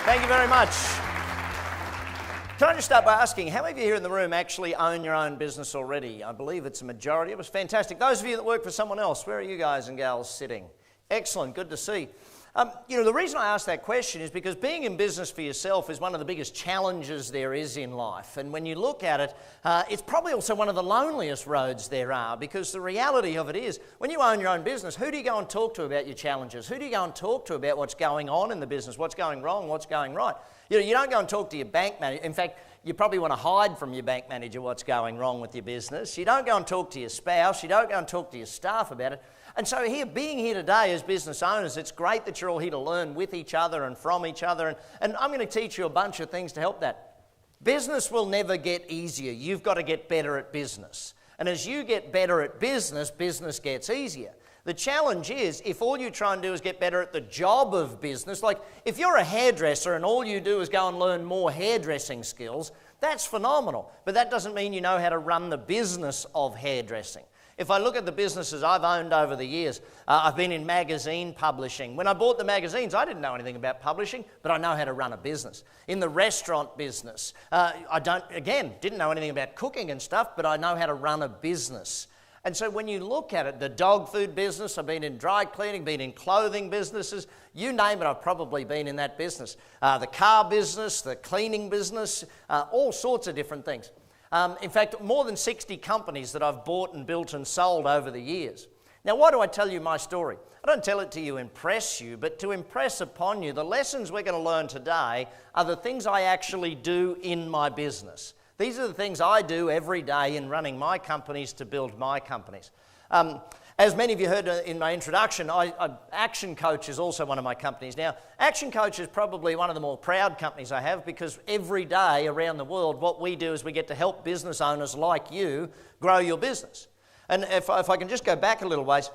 Thank you very much. Can I just start by asking, how many of you here in the room actually own your own business already? I believe it's a majority. It was fantastic. Those of you that work for someone else, where are you guys and gals sitting? Excellent, good to see. The reason I ask that question is because being in business for yourself is one of the biggest challenges there is in life. And when you look at it, it's probably also one of the loneliest roads there are, because the reality of it is, when you own your own business, who do you go and talk to about your challenges? Who do you go and talk to about what's going on in the business, what's going wrong, what's going right? You don't go and talk to your bank manager. In fact, you probably want to hide from your bank manager what's going wrong with your business. You don't go and talk to your spouse. You don't go and talk to your staff about it. And so being here today as business owners, it's great that you're all here to learn with each other and from each other. And I'm going to teach you a bunch of things to help that. Business will never get easier. You've got to get better at business. And as you get better at business, business gets easier. The challenge is, if all you try and do is get better at the job of business, like if you're a hairdresser and all you do is go and learn more hairdressing skills, that's phenomenal. But that doesn't mean you know how to run the business of hairdressing. If I look at the businesses I've owned over the years, I've been in magazine publishing. When I bought the magazines, I didn't know anything about publishing, but I know how to run a business. In the restaurant business, didn't know anything about cooking and stuff, but I know how to run a business. And so when you look at it, the dog food business, I've been in dry cleaning, been in clothing businesses, you name it, I've probably been in that business. The car business, the cleaning business, all sorts of different things. In fact, more than 60 companies that I've bought and built and sold over the years. Now, why do I tell you my story? I don't tell it to impress you, but to impress upon you the lessons we're going to learn today are the things I actually do in my business. These are the things I do every day in running my companies to build my companies. As many of you heard in my introduction, Action Coach is also one of my companies. Now, Action Coach is probably one of the more proud companies I have, because every day around the world, what we do is we get to help business owners like you grow your business. And if I can just go back a little ways,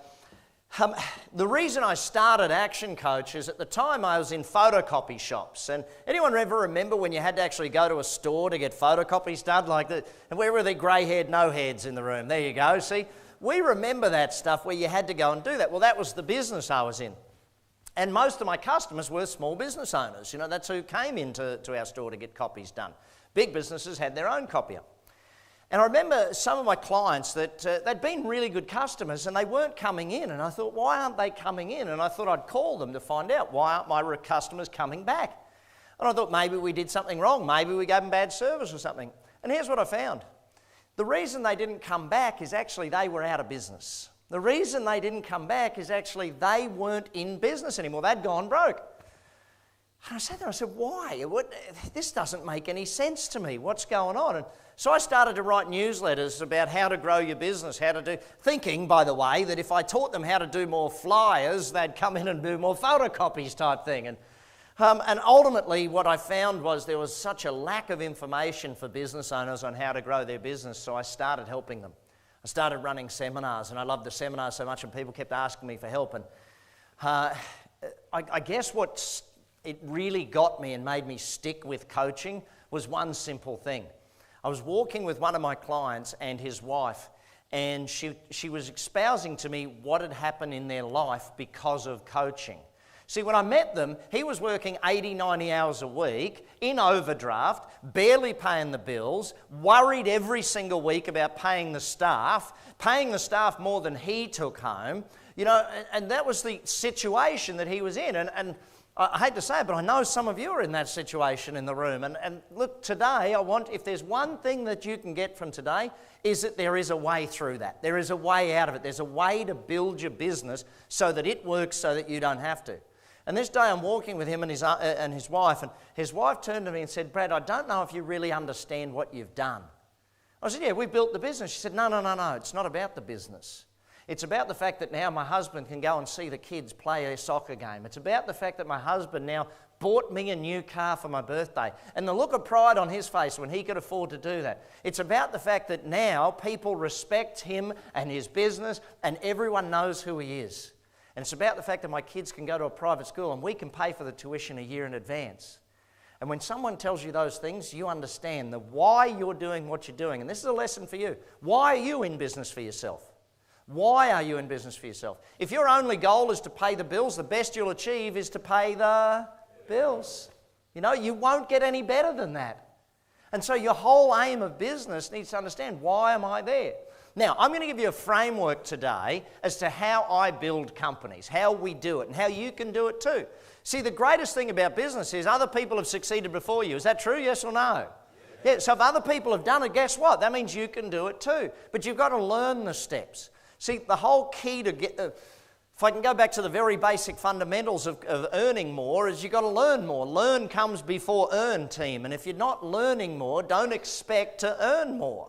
the reason I started Action Coach is at the time I was in photocopy shops. And anyone ever remember when you had to actually go to a store to get photocopies done? And where were the grey-haired no-heads in the room? There you go, see? We remember that stuff where you had to go and do that. Well, that was the business I was in. And most of my customers were small business owners. That's who came into our store to get copies done. Big businesses had their own copier. And I remember some of my clients that they'd been really good customers and they weren't coming in. And I thought, why aren't they coming in? And I thought I'd call them to find out, why aren't my customers coming back? And I thought maybe we did something wrong. Maybe we gave them bad service or something. And here's what I found. The reason they didn't come back is actually they were out of business. The reason they didn't come back is actually they weren't in business anymore. They'd gone broke. And I sat there and I said, why? This doesn't make any sense to me. What's going on? And so I started to write newsletters about how to grow your business, thinking, by the way, that if I taught them how to do more flyers, they'd come in and do more photocopies type thing. And ultimately what I found was there was such a lack of information for business owners on how to grow their business, so I started helping them. I started running seminars, and I loved the seminars so much, and people kept asking me for help. And I guess it really got me and made me stick with coaching was one simple thing. I was walking with one of my clients and his wife, and she was espousing to me what had happened in their life because of coaching. See, when I met them, he was working 80, 90 hours a week, in overdraft, barely paying the bills, worried every single week about paying the staff more than he took home, and that was the situation that he was in. And I hate to say it, but I know some of you are in that situation in the room. And look, today, if there's one thing that you can get from today, is that there is a way through that. There is a way out of it. There's a way to build your business so that it works so that you don't have to. And this day I'm walking with him and his wife, and his wife turned to me and said, Brad, I don't know if you really understand what you've done. I said, yeah, we built the business. She said, no, it's not about the business. It's about the fact that now my husband can go and see the kids play a soccer game. It's about the fact that my husband now bought me a new car for my birthday. And the look of pride on his face when he could afford to do that. It's about the fact that now people respect him and his business and everyone knows who he is. And it's about the fact that my kids can go to a private school and we can pay for the tuition a year in advance. And when someone tells you those things, you understand the why you're doing what you're doing. And this is a lesson for you. Why are you in business for yourself? Why are you in business for yourself? If your only goal is to pay the bills, the best you'll achieve is to pay the bills. You won't get any better than that. And so your whole aim of business needs to understand, why am I there? Now, I'm going to give you a framework today as to how I build companies, how we do it, and how you can do it too. See, the greatest thing about business is other people have succeeded before you. Is that true, yes or no? Yeah, so if other people have done it, guess what? That means you can do it too. But you've got to learn the steps. See, the whole key to get... if I can go back to the very basic fundamentals of earning more, is you've got to learn more. Learn comes before earn, team. And if you're not learning more, don't expect to earn more.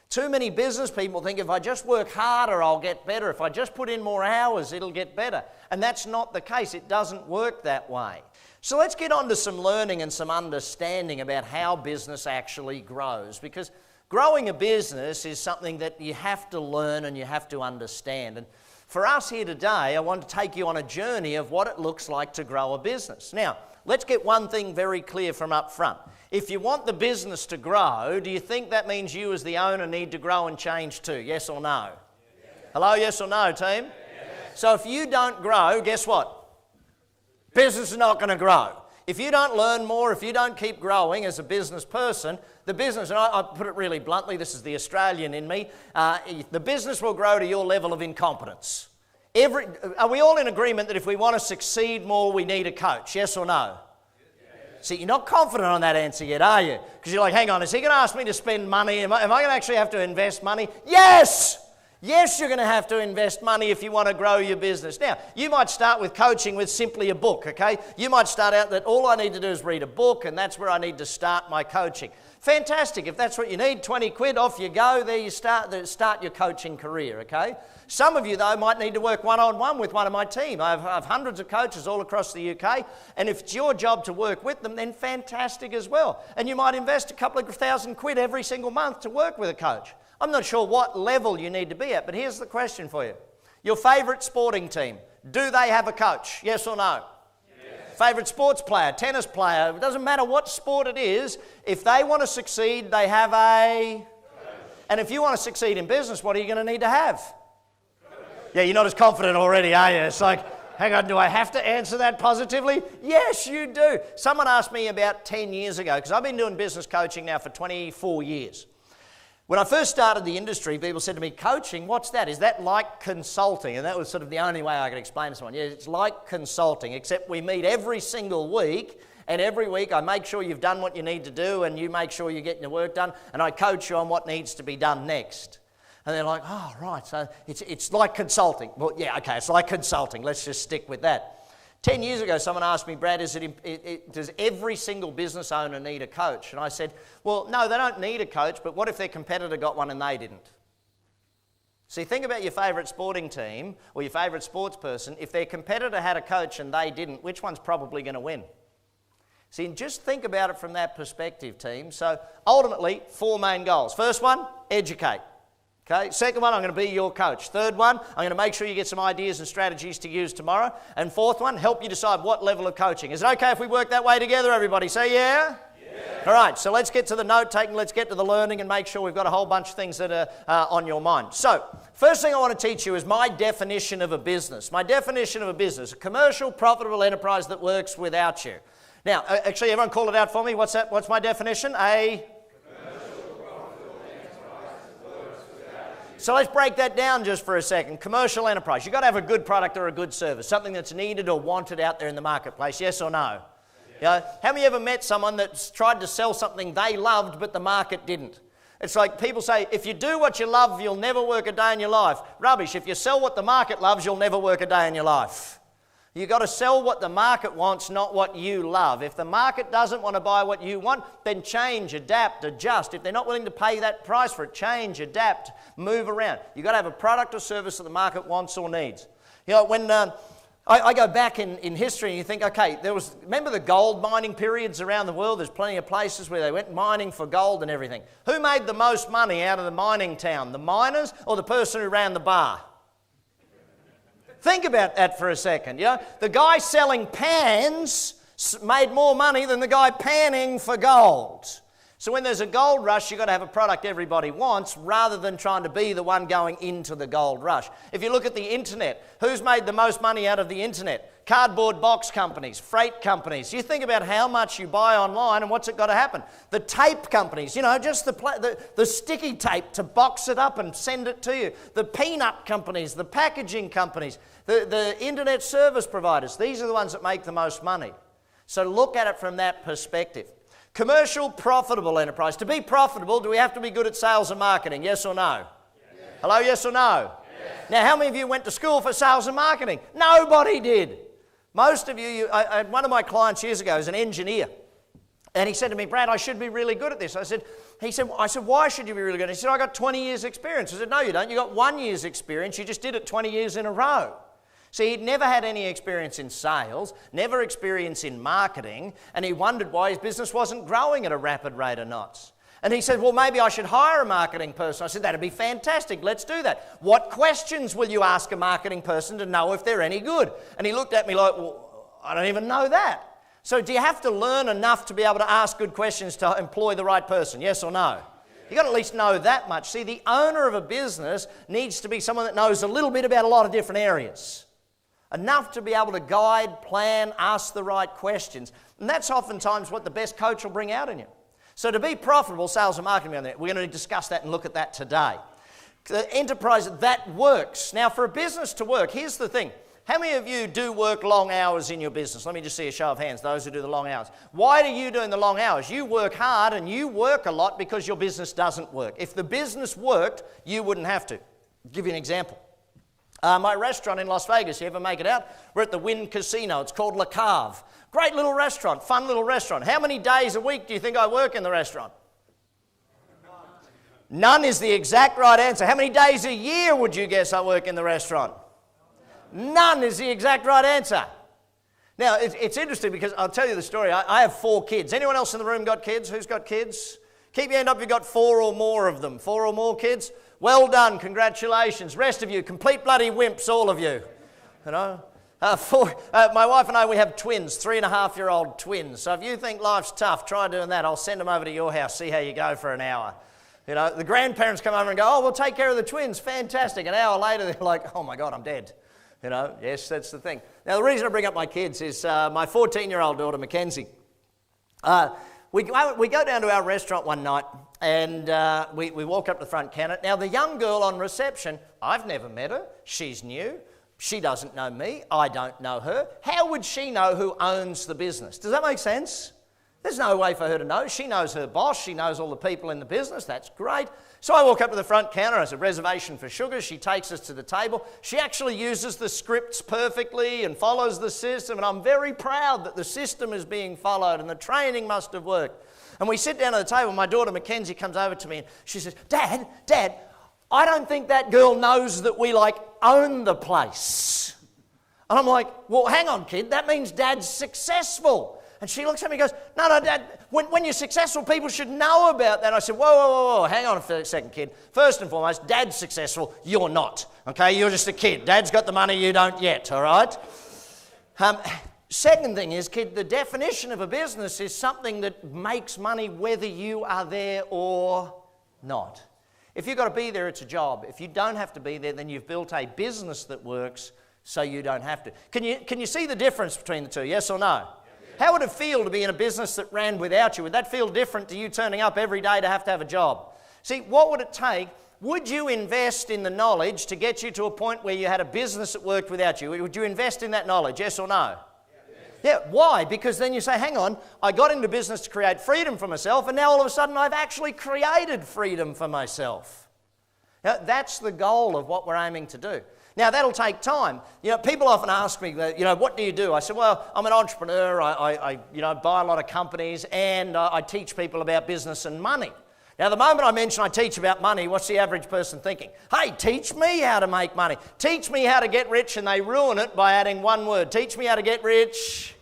Too many business people think if I just work harder, I'll get better. If I just put in more hours, it'll get better. And that's not the case. It doesn't work that way. So let's get on to some learning and some understanding about how business actually grows. Because growing a business is something that you have to learn and you have to understand. And for us here today, I want to take you on a journey of what it looks like to grow a business. Now, let's get one thing very clear from up front. If you want the business to grow, do you think that means you as the owner need to grow and change too? Yes or no? Yes. Hello, yes or no, team? Yes. So if you don't grow, guess what? Business is not going to grow. If you don't learn more, if you don't keep growing as a business person, the business, and I put it really bluntly, this is the Australian in me, the business will grow to your level of incompetence. Are we all in agreement that if we want to succeed more, we need a coach? Yes or no? See, you're not confident on that answer yet, are you? Because you're like, hang on, is he going to ask me to spend money? Am I going to actually have to invest money? Yes! Yes, you're going to have to invest money if you want to grow your business. Now, you might start with coaching with simply a book, okay? You might start out that all I need to do is read a book and that's where I need to start my coaching. Fantastic. If that's what you need, 20 quid, off you go. There you start your coaching career, okay? Some of you, though, might need to work one-on-one with one of my team. I have hundreds of coaches all across the UK, and if it's your job to work with them, then fantastic as well. And you might invest a couple of £1,000 every single month to work with a coach. I'm not sure what level you need to be at, but here's the question for you. Your favourite sporting team, do they have a coach? Yes or no? Yes. Favourite sports player, tennis player, it doesn't matter what sport it is, if they want to succeed, they have a coach. And if you want to succeed in business, what are you going to need to have? Yeah, you're not as confident already, are you? It's like, hang on, do I have to answer that positively? Yes, you do. Someone asked me about 10 years ago, because I've been doing business coaching now for 24 years. When I first started the industry, people said to me, coaching, what's that? Is that like consulting? And that was sort of the only way I could explain to someone. Yeah, it's like consulting, except we meet every single week, and every week I make sure you've done what you need to do, and you make sure you're getting your work done, and I coach you on what needs to be done next. And they're like, oh, right, so it's like consulting. Well, yeah, okay, it's like consulting. Let's just stick with that. 10 years ago, someone asked me, Brad, does every single business owner need a coach? And I said, well, no, they don't need a coach, but what if their competitor got one and they didn't? See, think about your favourite sporting team or your favourite sports person. If their competitor had a coach and they didn't, which one's probably going to win? See, just think about it from that perspective, team. So ultimately, 4 main goals. First one, educate. Okay, second one, I'm going to be your coach. Third one, I'm going to make sure you get some ideas and strategies to use tomorrow. And fourth one, help you decide what level of coaching. Is it okay if we work that way together, everybody? Say yeah? Yeah. All right, so let's get to the note-taking, let's get to the learning and make sure we've got a whole bunch of things that are on your mind. So, first thing I want to teach you is my definition of a business. My definition of a business, a commercial, profitable enterprise that works without you. Now, actually, everyone call it out for me. What's that? What's my definition? So let's break that down just for a second. Commercial enterprise. You've got to have a good product or a good service, something that's needed or wanted out there in the marketplace, yes or no? Yeah. How many ever met someone that's tried to sell something they loved but the market didn't? It's like people say, if you do what you love, you'll never work a day in your life. Rubbish. If you sell what the market loves, you'll never work a day in your life. You've got to sell what the market wants, not what you love. If the market doesn't want to buy what you want, then change, adapt, adjust. If they're not willing to pay that price for it, change, adapt, move around. You've got to have a product or service that the market wants or needs. You know, when I go back in history and you think, okay, remember the gold mining periods around the world? There's plenty of places where they went mining for gold and everything. Who made the most money out of the mining town? The miners or the person who ran the bar? Think about that for a second. Yeah? The guy selling pans made more money than the guy panning for gold. So when there's a gold rush, you've got to have a product everybody wants rather than trying to be the one going into the gold rush. If you look at the internet, who's made the most money out of the internet? cardboard box companies, freight companies. You think about how much you buy online and what's it got to happen. The tape companies, just the sticky tape to box it up and send it to you. The peanut companies, the packaging companies, the internet service providers. These are the ones that make the most money. So look at it from that perspective. Commercial, profitable enterprise. To be profitable, do we have to be good at sales and marketing? Yes or no? Yes. Hello, yes or no? Yes. Now, how many of you went to school for sales and marketing? Nobody did. Most of you, one of my clients years ago is an engineer. And he said to me, Brad, I should be really good at this. I said, why should you be really good? He said, I got 20 years experience. I said, no, you don't. You got 1 year's experience. You just did it 20 years in a row. See, he'd never had any experience in sales, never experience in marketing, and he wondered why his business wasn't growing at a rapid rate of knots. And he said, well, maybe I should hire a marketing person. I said, that'd be fantastic. Let's do that. What questions will you ask a marketing person to know if they're any good? And he looked at me like, well, I don't even know that. So do you have to learn enough to be able to ask good questions to employ the right person? Yes or no? You've got to at least know that much. See, the owner of a business needs to be someone that knows a little bit about a lot of different areas. Enough to be able to guide, plan, ask the right questions. And that's oftentimes what the best coach will bring out in you. So to be profitable, sales and marketing, we're going to discuss that and look at that today. The enterprise, that works. Now for a business to work, here's the thing. How many of you do work long hours in your business? Let me just see a show of hands, those who do the long hours. Why are you doing the long hours? You work hard and you work a lot because your business doesn't work. If the business worked, you wouldn't have to. I'll give you an example. My restaurant in Las Vegas, you ever make it out? We're at the Wynn Casino. It's called Le Cave. Great little restaurant, fun little restaurant. How many days a week do you think I work in the restaurant? None is the exact right answer. How many days a year would you guess I work in the restaurant? None is the exact right answer. Now, it's interesting because I'll tell you the story. I have 4 kids. Anyone else in the room got kids? Who's got kids? Keep your hand up if you've got 4 or more of them. 4 or more kids? Well done, congratulations. Rest of you, complete bloody wimps, all of you. My wife and I, we have twins, 3.5-year-old twins. So if you think life's tough, try doing that. I'll send them over to your house, see how you go for an hour. The grandparents come over and go, oh, we'll take care of the twins, fantastic. An hour later, they're like, oh my God, I'm dead. Yes, that's the thing. Now, the reason I bring up my kids is my 14-year-old daughter, Mackenzie. We go down to our restaurant one night and we walk up to the front counter. Now, the young girl on reception, I've never met her. She's new. She doesn't know me. I don't know her. How would she know who owns the business? Does that make sense? There's no way for her to know. She knows her boss. She knows all the people in the business. That's great. So I walk up to the front counter. There's a reservation for sugar. She takes us to the table. She actually uses the scripts perfectly and follows the system. And I'm very proud that the system is being followed and the training must have worked. And we sit down at the table. My daughter Mackenzie comes over to me and she says, Dad, I don't think that girl knows that we own the place. And I'm like, well, hang on, kid. That means Dad's successful. And she looks at me and goes, no, Dad, when you're successful, people should know about that. And I said, whoa, hang on a second, kid. First and foremost, Dad's successful, you're not, okay? You're just a kid. Dad's got the money, you don't yet, all right? Second thing is, kid, the definition of a business is something that makes money whether you are there or not. If you've got to be there, it's a job. If you don't have to be there, then you've built a business that works so you don't have to. Can you see the difference between the two, yes or no? How would it feel to be in a business that ran without you? Would that feel different to you turning up every day to have a job? See, what would it take? Would you invest in the knowledge to get you to a point where you had a business that worked without you? Would you invest in that knowledge, yes or no? Yeah, why? Because then you say, hang on, I got into business to create freedom for myself, and now all of a sudden I've actually created freedom for myself. Now, that's the goal of what we're aiming to do. Now, that'll take time. People often ask me, what do you do? I said, well, I'm an entrepreneur. I buy a lot of companies and I teach people about business and money. Now, the moment I mention I teach about money, what's the average person thinking? Hey, teach me how to make money. Teach me how to get rich, and they ruin it by adding one word. Teach me how to get rich.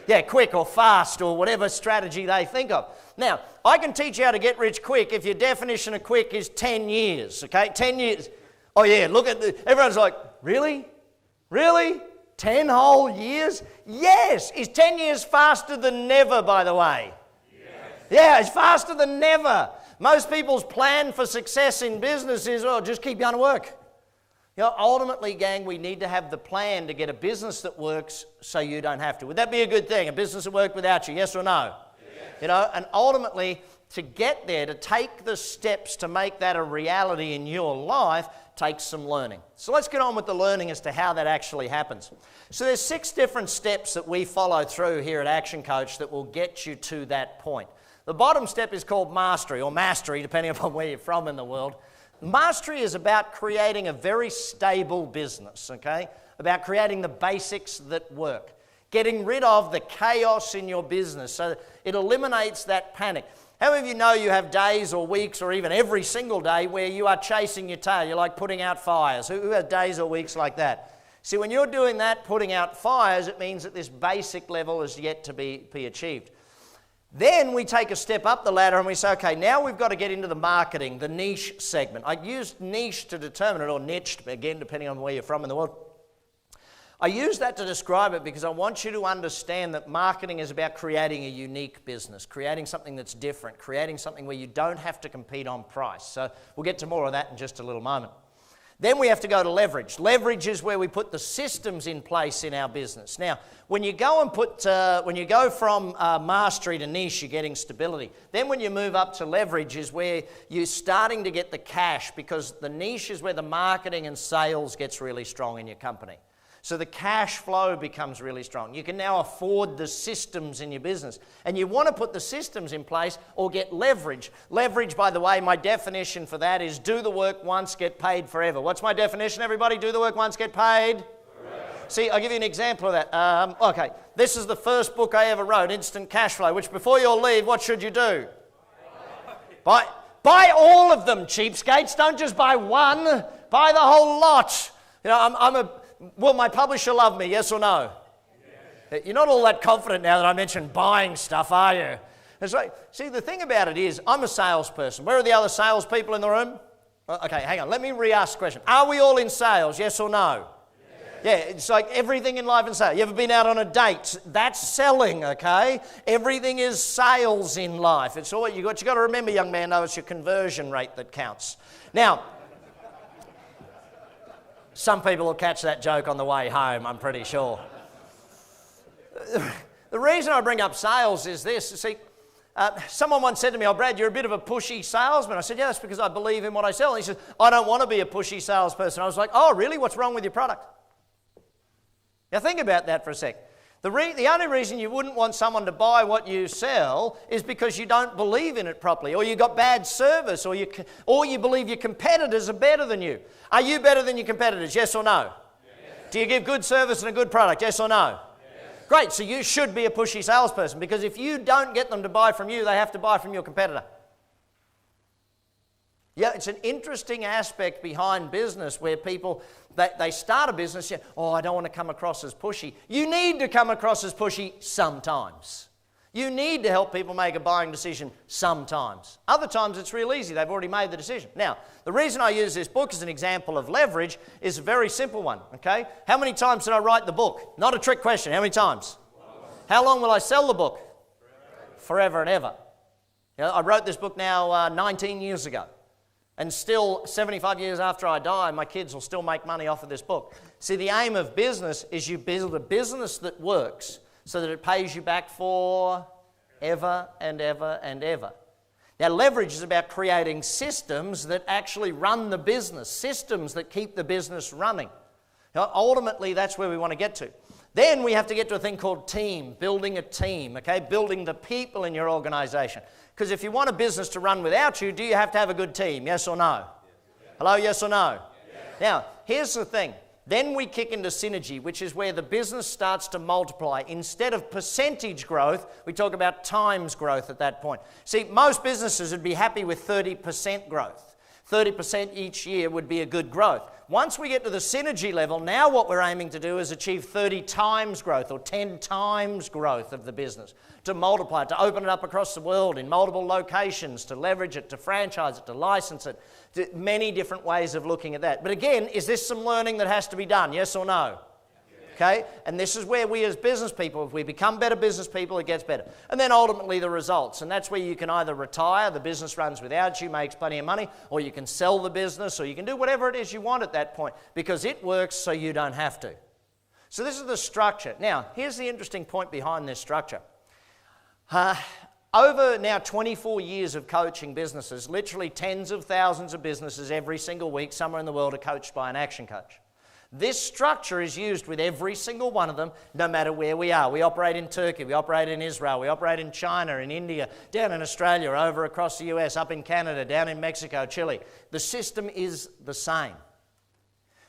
Yeah, quick or fast or whatever strategy they think of. Now, I can teach you how to get rich quick if your definition of quick is 10 years, okay? 10 years. Oh yeah, look at everyone's like, really? Really? 10 whole years? Yes! Is 10 years faster than never, by the way? Yes. Yeah, it's faster than never. Most people's plan for success in business is, just keep going to work. Ultimately, gang, we need to have the plan to get a business that works so you don't have to. Would that be a good thing, a business that worked without you, yes or no? Yes. And ultimately, to get there, to take the steps to make that a reality in your life, takes some learning. So let's get on with the learning as to how that actually happens. So there's 6 different steps that we follow through here at Action Coach that will get you to that point. The bottom step is called mastery, or mastery, depending upon where you're from in the world. Mastery is about creating a very stable business, okay? About creating the basics that work. Getting rid of the chaos in your business so it eliminates that panic. How many of you know you have days or weeks or even every single day where you are chasing your tail? You're like putting out fires. Who has days or weeks like that? See, when you're doing that, putting out fires, it means that this basic level is yet to be achieved. Then we take a step up the ladder and we say, okay, now we've got to get into the marketing, the niche segment. I used niche to determine it, or niched, again, depending on where you're from in the world. I use that to describe it because I want you to understand that marketing is about creating a unique business, creating something that's different, creating something where you don't have to compete on price. So we'll get to more of that in just a little moment. Then we have to go to leverage. Leverage is where we put the systems in place in our business. Now, when you go from mastery to niche, you're getting stability. Then when you move up to leverage is where you're starting to get the cash, because the niche is where the marketing and sales gets really strong in your company. So the cash flow becomes really strong. You can now afford the systems in your business. And you want to put the systems in place or get leverage. Leverage, by the way, my definition for that is do the work once, get paid forever. What's my definition, everybody? Do the work once, get paid? Forever. See, I'll give you an example of that. Okay, this is the first book I ever wrote, Instant Cash Flow, which before you all leave, what should you do? Buy all of them, cheapskates. Don't just buy one. Buy the whole lot. Will my publisher love me, yes or no? Yes. You're not all that confident now that I mentioned buying stuff, are you? It's like, see, the thing about it is, I'm a salesperson. Where are the other salespeople in the room? Okay, hang on. Let me re-ask the question. Are we all in sales, yes or no? Yes. Yeah, it's like everything in life is sales. You ever been out on a date? That's selling, okay? Everything is sales in life. It's all you got to remember, young man, though, it's your conversion rate that counts. Now, some people will catch that joke on the way home, I'm pretty sure. The reason I bring up sales is this. See, someone once said to me, "Oh, Brad, you're a bit of a pushy salesman." I said, "Yeah, that's because I believe in what I sell." And he said, "I don't want to be a pushy salesperson." I was like, "Oh, really? What's wrong with your product?" Now, think about that for a sec. The only reason you wouldn't want someone to buy what you sell is because you don't believe in it properly, or you got bad service, or you believe your competitors are better than you. Are you better than your competitors, yes or no? Yes. Do you give good service and a good product, yes or no? Yes. Great, so you should be a pushy salesperson, because if you don't get them to buy from you, they have to buy from your competitor. Yeah, it's an interesting aspect behind business where people, they start a business, I don't want to come across as pushy. You need to come across as pushy sometimes. You need to help people make a buying decision sometimes. Other times it's real easy. They've already made the decision. Now, the reason I use this book as an example of leverage is a very simple one, okay? How many times did I write the book? Not a trick question. How many times? How long will I sell the book? Forever and ever. I wrote this book now 19 years ago. And still, 75 years after I die, my kids will still make money off of this book. See, the aim of business is you build a business that works so that it pays you back for ever and ever and ever. Now, leverage is about creating systems that actually run the business, systems that keep the business running. Now, ultimately, that's where we want to get to. Then we have to get to a thing called team, building a team, okay? Building the people in your organization. Because if you want a business to run without you, do you have to have a good team? Yes or no? Yes. Hello, yes or no? Yes. Now, here's the thing. Then we kick into synergy, which is where the business starts to multiply. Instead of percentage growth, we talk about times growth at that point. See, most businesses would be happy with 30% growth. 30% each year would be a good growth. Once we get to the synergy level, now what we're aiming to do is achieve 30 times growth or 10 times growth of the business, to multiply it, to open it up across the world in multiple locations, to leverage it, to franchise it, to license it, to many different ways of looking at that. But again, is this some learning that has to be done, yes or no? Okay? And this is where we as business people, if we become better business people, it gets better. And then ultimately the results. And that's where you can either retire, the business runs without you, makes plenty of money, or you can sell the business, or you can do whatever it is you want at that point, because it works so you don't have to. So this is the structure. Now, here's the interesting point behind this structure. Over now 24 years of coaching businesses, literally tens of thousands of businesses every single week somewhere in the world are coached by an action coach. This structure is used with every single one of them, no matter where we are. We operate in Turkey, we operate in Israel, we operate in China, in India, down in Australia, over across the US, up in Canada, down in Mexico, Chile. The system is the same.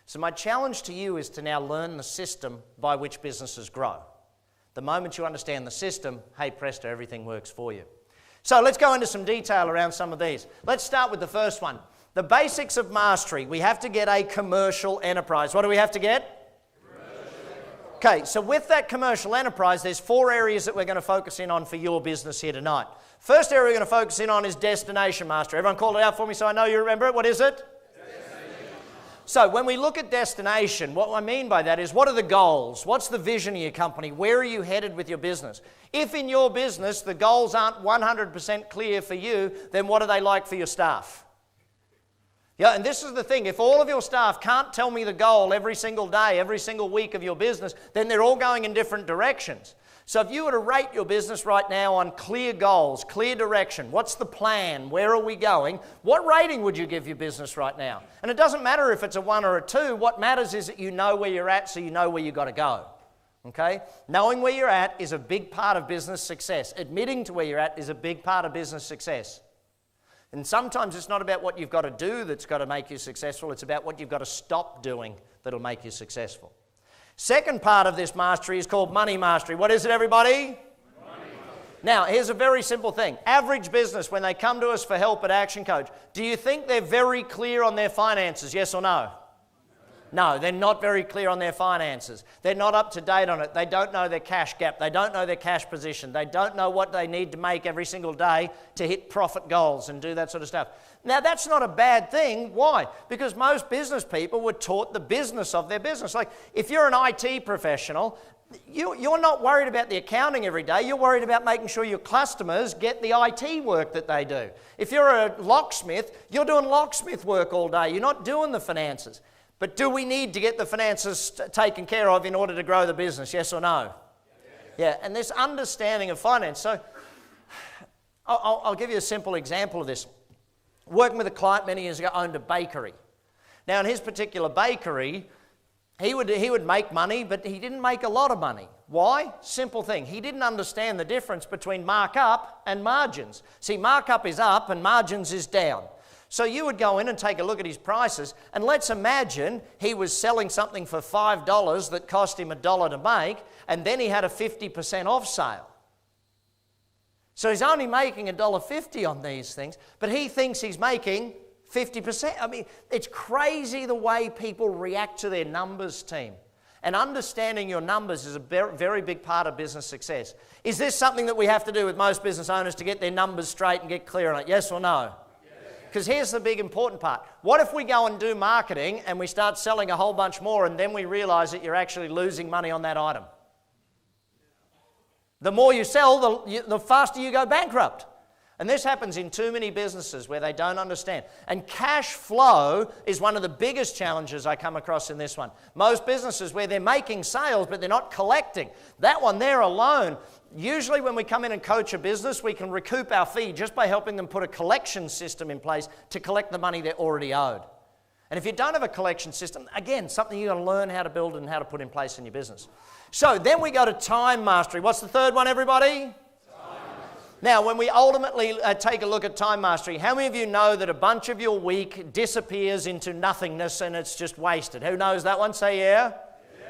So my challenge to you is to now learn the system by which businesses grow. The moment you understand the system, hey presto, everything works for you. So let's go into some detail around some of these. Let's start with the first one. The basics of mastery. We have to get a commercial enterprise. What do we have to get? Okay, so with that commercial enterprise, there's 4 areas that we're going to focus in on for your business here tonight. First area we're going to focus in on is destination mastery. Everyone call it out for me so I know you remember it. What is it? So when we look at destination, what I mean by that is, what are the goals? What's the vision of your company? Where are you headed with your business? If in your business the goals aren't 100% clear for you, then what are they like for your staff? Yeah, and this is the thing. If all of your staff can't tell me the goal every single day, every single week of your business, then they're all going in different directions. So if you were to rate your business right now on clear goals, clear direction, what's the plan, where are we going, what rating would you give your business right now? And it doesn't matter if it's a 1 or a 2. What matters is that you know where you're at, so you know where you've got to go. Okay? Knowing where you're at is a big part of business success. Admitting to where you're at is a big part of business success. And sometimes it's not about what you've got to do that's got to make you successful. It's about what you've got to stop doing that'll make you successful. Second part of this mastery is called money mastery. What is it, everybody? Now, here's a very simple thing. Average business, when they come to us for help at Action Coach, do you think they're very clear on their finances, yes or no? No, they're not very clear on their finances. They're not up to date on it. They don't know their cash gap. They don't know their cash position. They don't know what they need to make every single day to hit profit goals and do that sort of stuff. Now, that's not a bad thing. Why? Because most business people were taught the business of their business. Like, if you're an IT professional, you're not worried about the accounting every day. You're worried about making sure your customers get the IT work that they do. If you're a locksmith, you're doing locksmith work all day. You're not doing the finances. But do we need to get the finances taken care of in order to grow the business, yes or no? Yeah, and this understanding of finance. So I'll give you a simple example of this. Working with a client many years ago, owned a bakery. Now in his particular bakery, he would make money, but he didn't make a lot of money. Why? Simple thing. He didn't understand the difference between markup and margins. See, markup is up and margins is down. So you would go in and take a look at his prices, and let's imagine he was selling something for $5 that cost him $1 to make, and then he had a 50% off sale. So he's only making $1.50 on these things, but he thinks he's making 50%. I mean, it's crazy the way people react to their numbers, team. And understanding your numbers is a very big part of business success. Is this something that we have to do with most business owners to get their numbers straight and get clear on it? Yes or no? Because here's the big important part. What if we go and do marketing and we start selling a whole bunch more, and then we realize that you're actually losing money on that item? The more you sell, the faster you go bankrupt. And this happens in too many businesses where they don't understand. And cash flow is one of the biggest challenges I come across in this one. Most businesses where they're making sales but they're not collecting. That one there alone, usually when we come in and coach a business, we can recoup our fee just by helping them put a collection system in place to collect the money they're already owed. And if you don't have a collection system, again, something you've got to learn how to build and how to put in place in your business. So then we go to time mastery. What's the third one, everybody? Now, when we ultimately take a look at time mastery, how many of you know that a bunch of your week disappears into nothingness and it's just wasted? Who knows that one? Say yeah.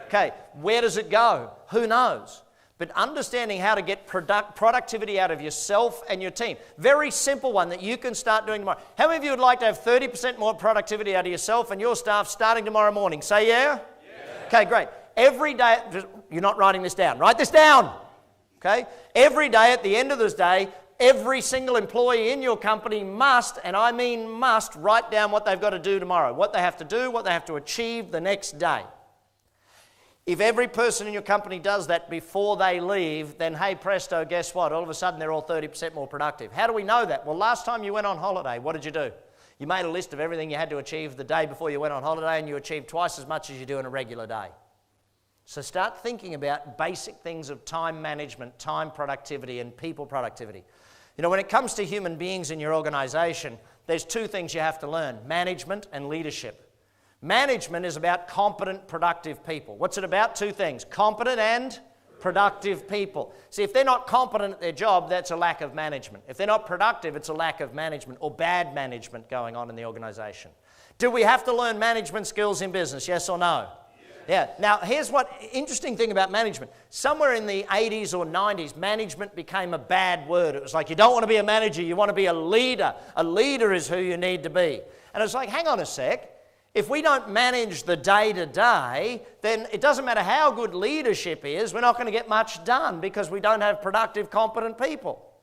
Okay, where does it go? Who knows? But understanding how to get productivity out of yourself and your team. Very simple one that you can start doing tomorrow. How many of you would like to have 30% more productivity out of yourself and your staff starting tomorrow morning? Say yeah. Okay, great. Every day, you're not writing this down. Write this down. Okay? Every day at the end of this day, every single employee in your company must, and I mean must, write down what they've got to do tomorrow, what they have to do, what they have to achieve the next day. If every person in your company does that before they leave, then hey presto, guess what? All of a sudden they're all 30% more productive. How do we know that? Well, last time you went on holiday, what did you do? You made a list of everything you had to achieve the day before you went on holiday, and you achieved twice as much as you do in a regular day. So start thinking about basic things of time management, time productivity, and people productivity. You know, when it comes to human beings in your organization, there's two things you have to learn: management and leadership. Management is about competent, productive people. What's it about? Two things: competent and productive people. See, if they're not competent at their job, that's a lack of management. If they're not productive, it's a lack of management or bad management going on in the organization. Do we have to learn management skills in business? Yes or no? Yeah. Now, here's what interesting thing about management. Somewhere in the 80s or 90s, management became a bad word. It was like, you don't want to be a manager, you want to be a leader. A leader is who you need to be. And it's like, hang on a sec. If we don't manage the day-to-day, then it doesn't matter how good leadership is, we're not going to get much done because we don't have productive, competent people.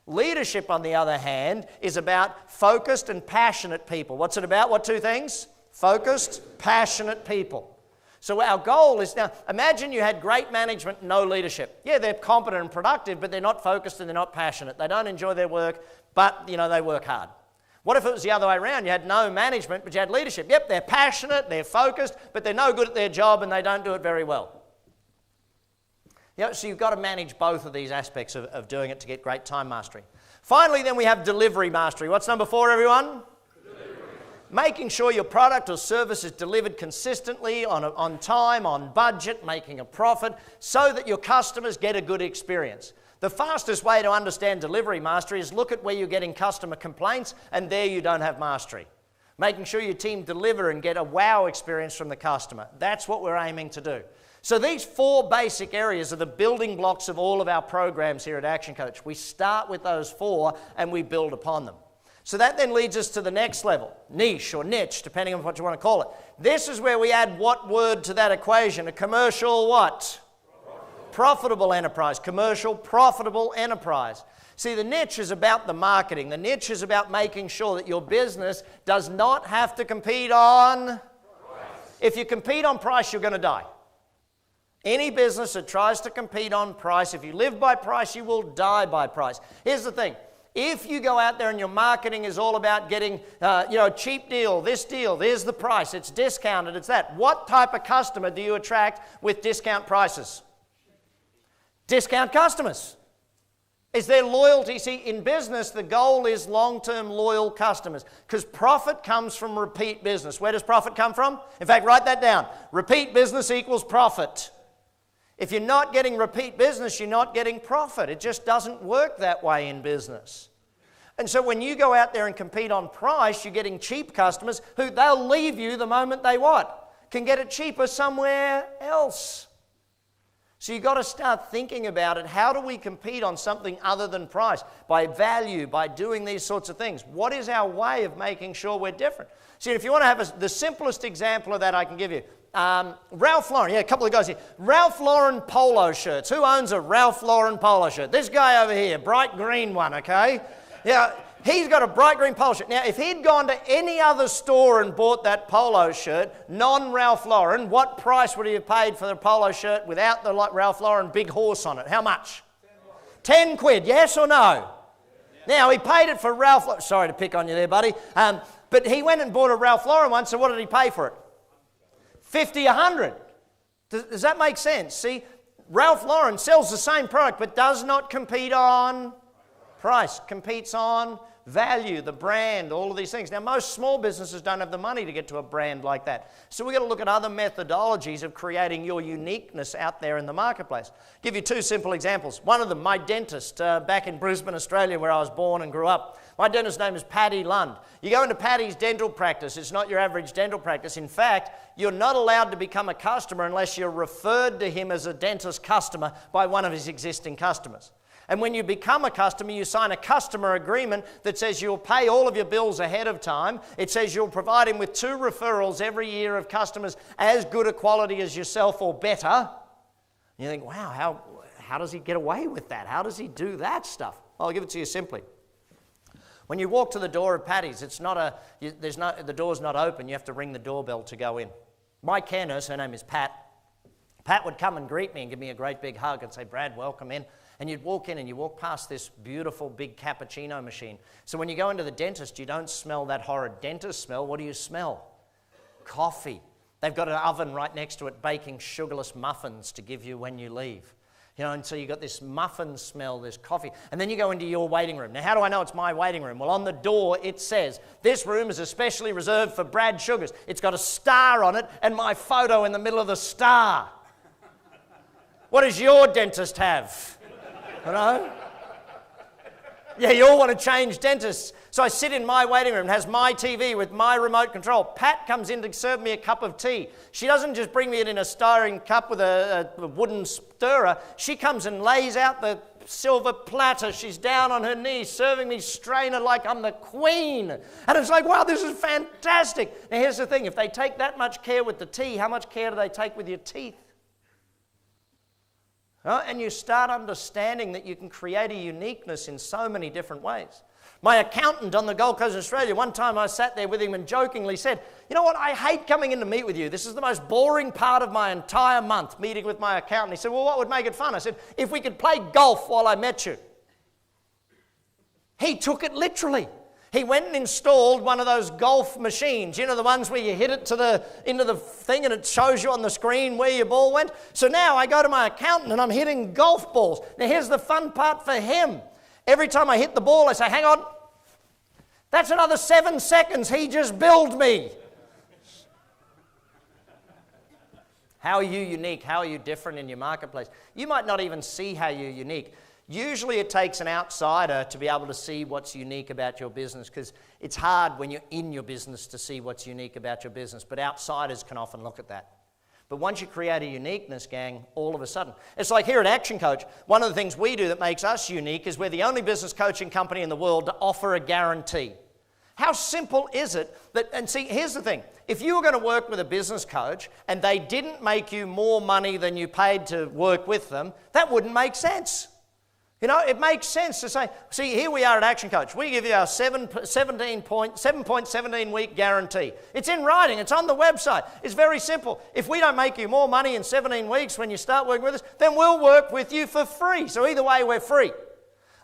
Leadership, on the other hand, is about focused and passionate people. What's it about? What two things? Focused, passionate people. So our goal is now, imagine you had great management and no leadership. Yeah, they're competent and productive, but they're not focused and they're not passionate. They don't enjoy their work, but, they work hard. What if it was the other way around? You had no management, but you had leadership. Yep, they're passionate, they're focused, but they're no good at their job and they don't do it very well. So you've got to manage both of these aspects of doing it to get great time mastery. Finally, then we have delivery mastery. What's number 4, everyone? Making sure your product or service is delivered consistently, on time, on budget, making a profit, so that your customers get a good experience. The fastest way to understand delivery mastery is look at where you're getting customer complaints, and there you don't have mastery. Making sure your team deliver and get a wow experience from the customer. That's what we're aiming to do. So these 4 basic areas are the building blocks of all of our programs here at Action Coach. We start with those 4 and we build upon them. So that then leads us to the next level, niche or niche, depending on what you want to call it. This is where we add what word to that equation? A commercial what? Profitable enterprise. Commercial, profitable enterprise. See, the niche is about the marketing. The niche is about making sure that your business does not have to compete on price. If you compete on price, you're going to die. Any business that tries to compete on price, if you live by price, you will die by price. Here's the thing. If you go out there and your marketing is all about getting, a cheap deal, there's the price, it's discounted, it's that. What type of customer do you attract with discount prices? Discount customers. Is there loyalty? See, in business, the goal is long-term loyal customers because profit comes from repeat business. Where does profit come from? In fact, write that down. Repeat business equals profit. If you're not getting repeat business, you're not getting profit. It just doesn't work that way in business. And so when you go out there and compete on price, you're getting cheap customers who they'll leave you the moment they what? Can get it cheaper somewhere else. So you've got to start thinking about it. How do we compete on something other than price? By value, by doing these sorts of things. What is our way of making sure we're different? See, if you want to have the simplest example of that I can give you, Ralph Lauren, a couple of guys here. Ralph Lauren polo shirts. Who owns a Ralph Lauren polo shirt? This guy over here, bright green one, okay? Yeah, he's got a bright green polo shirt. Now, if he'd gone to any other store and bought that polo shirt, non-Ralph Lauren, what price would he have paid for the polo shirt without the Ralph Lauren big horse on it? How much? 10 quid, yes or no? Now, he paid it for Ralph Lauren. Sorry to pick on you there, buddy. But he went and bought a Ralph Lauren one, so what did he pay for it? 50, 100. Does that make sense? See, Ralph Lauren sells the same product but does not compete on price, competes on value, the brand, all of these things. Now, most small businesses don't have the money to get to a brand like that. So we've got to look at other methodologies of creating your uniqueness out there in the marketplace. I'll give you 2 simple examples. One of them, my dentist back in Brisbane, Australia, where I was born and grew up. My dentist's name is Paddy Lund. You go into Paddy's dental practice, it's not your average dental practice. In fact, you're not allowed to become a customer unless you're referred to him as a dentist customer by one of his existing customers. And when you become a customer, you sign a customer agreement that says you'll pay all of your bills ahead of time. It says you'll provide him with 2 referrals every year of customers as good a quality as yourself or better. And you think, wow, how does he get away with that? How does he do that stuff? I'll give it to you simply. When you walk to the door of Paddy's, the door's not open. You have to ring the doorbell to go in. My care nurse, her name is Pat, Pat would come and greet me and give me a great big hug and say, Brad, welcome in. And you'd walk in and you walk past this beautiful big cappuccino machine. So when you go into the dentist, you don't smell that horrid dentist smell. What do you smell? Coffee. They've got an oven right next to it baking sugarless muffins to give you when you leave. You know, and so you've got this muffin smell, this coffee. And then you go into your waiting room. Now, how do I know it's my waiting room? Well, on the door it says, this room is especially reserved for Brad Sugars. It's got a star on it and my photo in the middle of the star. What does your dentist have? You know? Yeah, you all want to change dentists. So I sit in my waiting room, it has my TV with my remote control. Pat comes in to serve me a cup of tea. She doesn't just bring me it in a styrene cup with a wooden stirrer. She comes and lays out the silver platter. She's down on her knees serving me strainer like I'm the queen. And it's like, wow, this is fantastic. Now here's the thing, if they take that much care with the tea, how much care do they take with your teeth? And you start understanding that you can create a uniqueness in so many different ways. My accountant on the Gold Coast, Australia, one time I sat there with him and jokingly said, you know what, I hate coming in to meet with you. This is the most boring part of my entire month, meeting with my accountant. He said, well, what would make it fun? I said, if we could play golf while I met you. He took it literally. He went and installed one of those golf machines, you know, the ones where you hit it into the thing and it shows you on the screen where your ball went. So now I go to my accountant and I'm hitting golf balls. Now here's the fun part for him. Every time I hit the ball, I say, hang on, that's another 7 seconds. He just billed me. How are you unique? How are you different in your marketplace? You might not even see how you're unique. Usually it takes an outsider to be able to see what's unique about your business, because it's hard when you're in your business to see what's unique about your business, but outsiders can often look at that. But once you create a uniqueness, gang, all of a sudden, it's like here at Action Coach, one of the things we do that makes us unique is we're the only business coaching company in the world to offer a guarantee. How simple is it that, and see, here's the thing, if you were going to work with a business coach and they didn't make you more money than you paid to work with them, that wouldn't make sense. You know, it makes sense to say, see, here we are at Action Coach. We give you our 7.17 week guarantee. It's in writing. It's on the website. It's very simple. If we don't make you more money in 17 weeks when you start working with us, then we'll work with you for free. So either way, we're free.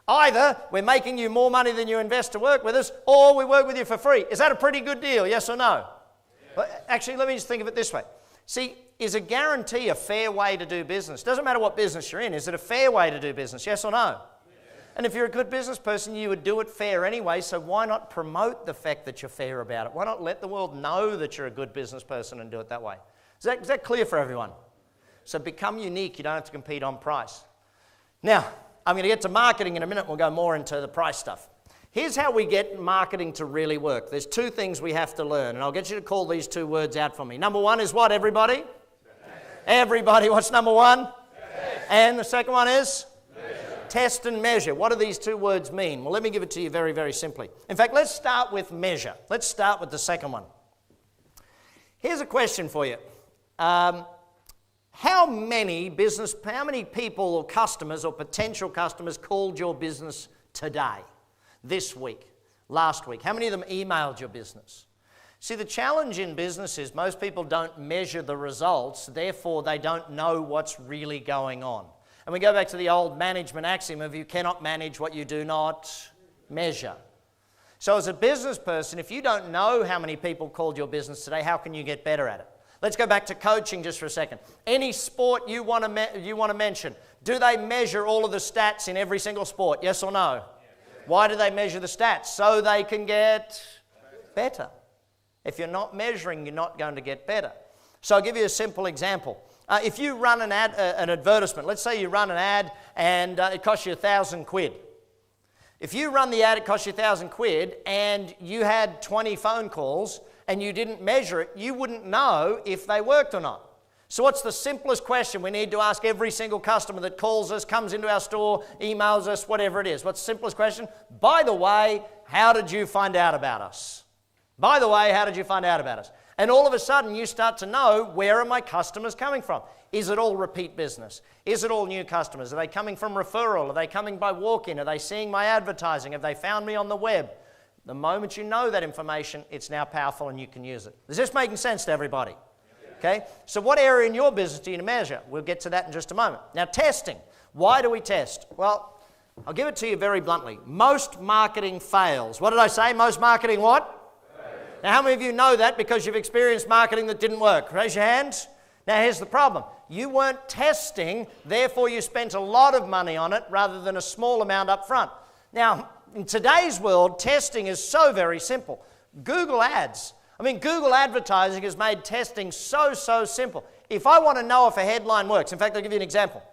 Either we're making you more money than you invest to work with us, or we work with you for free. Is that a pretty good deal, yes or no? Yeah. Well, actually, let me just think of it this way. See, is a guarantee a fair way to do business? Doesn't matter what business you're in. Is it a fair way to do business? Yes or no? Yes. And if you're a good business person, you would do it fair anyway, so why not promote the fact that you're fair about it? Why not let the world know that you're a good business person and do it that way? Is that clear for everyone? So become unique. You don't have to compete on price. Now, I'm going to get to marketing in a minute. We'll go more into the price stuff. Here's how we get marketing to really work. There's two things we have to learn, and I'll get you to call these two words out for me. Number one is what, everybody? Everybody, what's number one? Test. And the second one is? Measure. Test and measure. What do these two words mean? Well, let me give it to you very, very simply. In fact, let's start with measure. Let's start with the second one. Here's a question for you. How many people or customers or potential customers called your business today, this week, last week? How many of them emailed your business? See, the challenge in business is most people don't measure the results, therefore they don't know what's really going on. And we go back to the old management axiom of you cannot manage what you do not measure. So as a business person, if you don't know how many people called your business today, how can you get better at it? Let's go back to coaching just for a second. Any sport you want to mention, do they measure all of the stats in every single sport, yes or no? Yes. Why do they measure the stats? So they can get better. If you're not measuring, you're not going to get better. So I'll give you a simple example. If you run an advertisement, let's say you run an ad and it costs you £1,000. If you run the ad, it costs you £1,000 and you had 20 phone calls and you didn't measure it, you wouldn't know if they worked or not. So what's the simplest question we need to ask every single customer that calls us, comes into our store, emails us, whatever it is? What's the simplest question? By the way, how did you find out about us? By the way, how did you find out about us? And all of a sudden you start to know, where are my customers coming from? Is it all repeat business? Is it all new customers? Are they coming from referral? Are they coming by walk-in? Are they seeing my advertising? Have they found me on the web? The moment you know that information, it's now powerful and you can use it. Is this making sense to everybody? Okay? So what area in your business do you measure? We'll get to that in just a moment. Now, testing. Why do we test? Well, I'll give it to you very bluntly. Most marketing fails. What did I say? Most marketing what? Now, how many of you know that because you've experienced marketing that didn't work? Raise your hands. Now, here's the problem. You weren't testing, therefore you spent a lot of money on it rather than a small amount up front. Now, in today's world, testing is so very simple. Google Ads. Google advertising has made testing so simple. If I want to know if a headline works, in fact, I'll give you an example.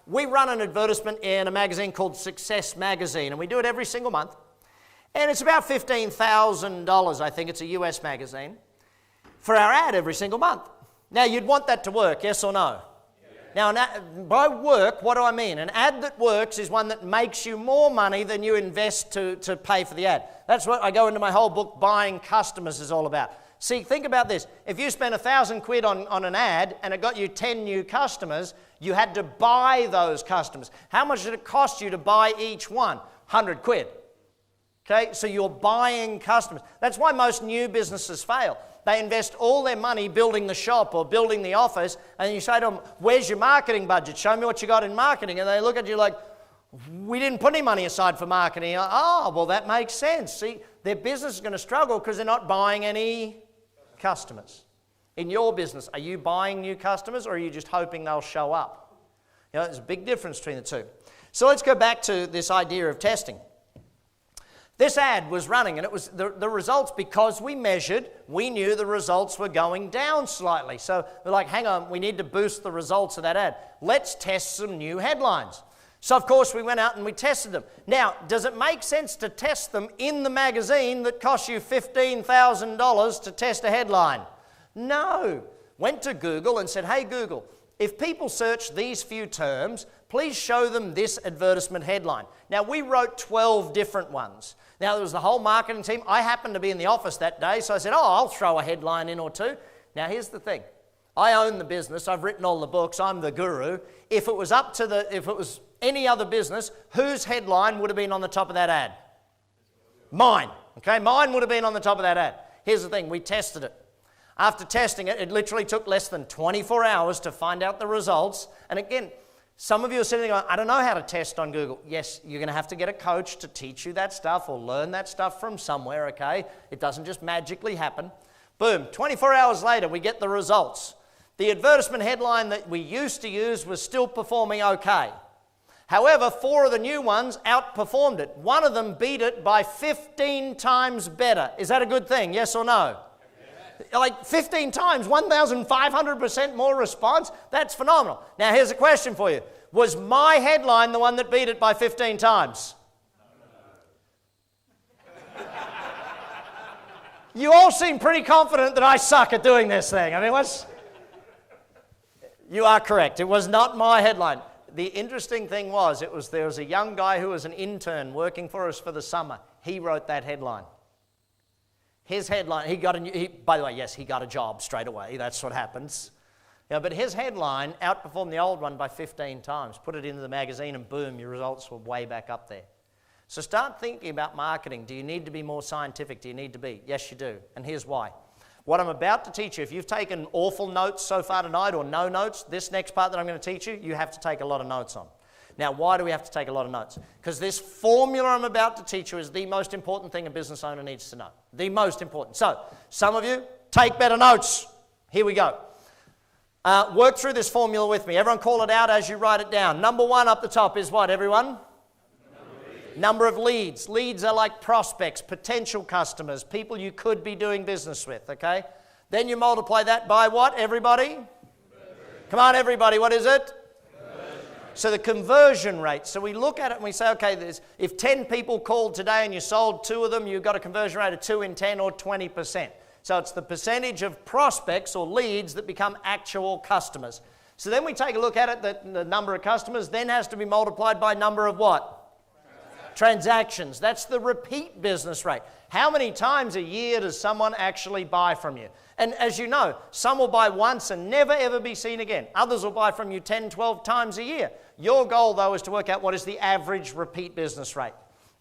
We run an advertisement in a magazine called Success Magazine, and we do it every single month. And it's about $15,000, I think. It's a US magazine, for our ad every single month. Now, you'd want that to work, yes or no? Yeah. Now, by work, what do I mean? An ad that works is one that makes you more money than you invest to pay for the ad. That's what I go into my whole book, Buying Customers, is all about. See, think about this. If you spent £1,000 on an ad and it got you 10 new customers, you had to buy those customers. How much did it cost you to buy each one? £100. Okay, so you're buying customers. That's why most new businesses fail. They invest all their money building the shop or building the office, and you say to them, where's your marketing budget? Show me what you got in marketing. And they look at you like, we didn't put any money aside for marketing. Oh, well, that makes sense. See, their business is going to struggle because they're not buying any customers. In your business, are you buying new customers or are you just hoping they'll show up? There's a big difference between the two. So let's go back to this idea of testing. This ad was running, and it was the results, because we measured, we knew the results were going down slightly. So we're like, hang on, we need to boost the results of that ad. Let's test some new headlines. So, of course, we went out and we tested them. Now, does it make sense to test them in the magazine that costs you $15,000 to test a headline? No. Went to Google and said, hey, Google, if people search these few terms, please show them this advertisement headline. Now, we wrote 12 different ones. Now, there was the whole marketing team. I happened to be in the office that day, so I said, I'll throw a headline in or two. Now, here's the thing. I own the business. I've written all the books. I'm the guru. If it was any other business, whose headline would have been on the top of that ad? Mine. Okay, mine would have been on the top of that ad. Here's the thing. We tested it. After testing it, it literally took less than 24 hours to find out the results. And again, some of you are sitting there going, I don't know how to test on Google. Yes, you're going to have to get a coach to teach you that stuff or learn that stuff from somewhere, okay? It doesn't just magically happen. Boom, 24 hours later, we get the results. The advertisement headline that we used to use was still performing okay. However, 4 of the new ones outperformed it. One of them beat it by 15 times better. Is that a good thing, yes or no? Like 15 times, 1,500% more response. That's phenomenal. Now, here's a question for you. Was my headline the one that beat it by 15 times? You all seem pretty confident that I suck at doing this thing. You are correct. It was not my headline. The interesting thing was, there was a young guy who was an intern working for us for the summer. He wrote that headline. His headline, by the way, yes, he got a job straight away. That's what happens. But his headline outperformed the old one by 15 times. Put it into the magazine and boom, your results were way back up there. So start thinking about marketing. Do you need to be more scientific? Do you need to be? Yes, you do. And here's why. What I'm about to teach you, if you've taken awful notes so far tonight or no notes, this next part that I'm going to teach you, you have to take a lot of notes on. Now, why do we have to take a lot of notes? Because this formula I'm about to teach you is the most important thing a business owner needs to know. The most important. So, some of you, take better notes. Here we go. Work through this formula with me. Everyone call it out as you write it down. Number 1 up the top is what, everyone? Number of leads. Leads are like prospects, potential customers, people you could be doing business with, okay? Then you multiply that by what, everybody? Come on, everybody, what is it? So the conversion rate. So we look at it and we say, okay, if 10 people called today and you sold 2 of them, you've got a conversion rate of 2 in 10 or 20%. So it's the percentage of prospects or leads that become actual customers. So then we take a look at it, that the number of customers then has to be multiplied by number of what? Transactions. That's the repeat business rate. How many times a year does someone actually buy from you? And as you know, some will buy once and never ever be seen again. Others will buy from you 10, 12 times a year. Your goal, though, is to work out what is the average repeat business rate.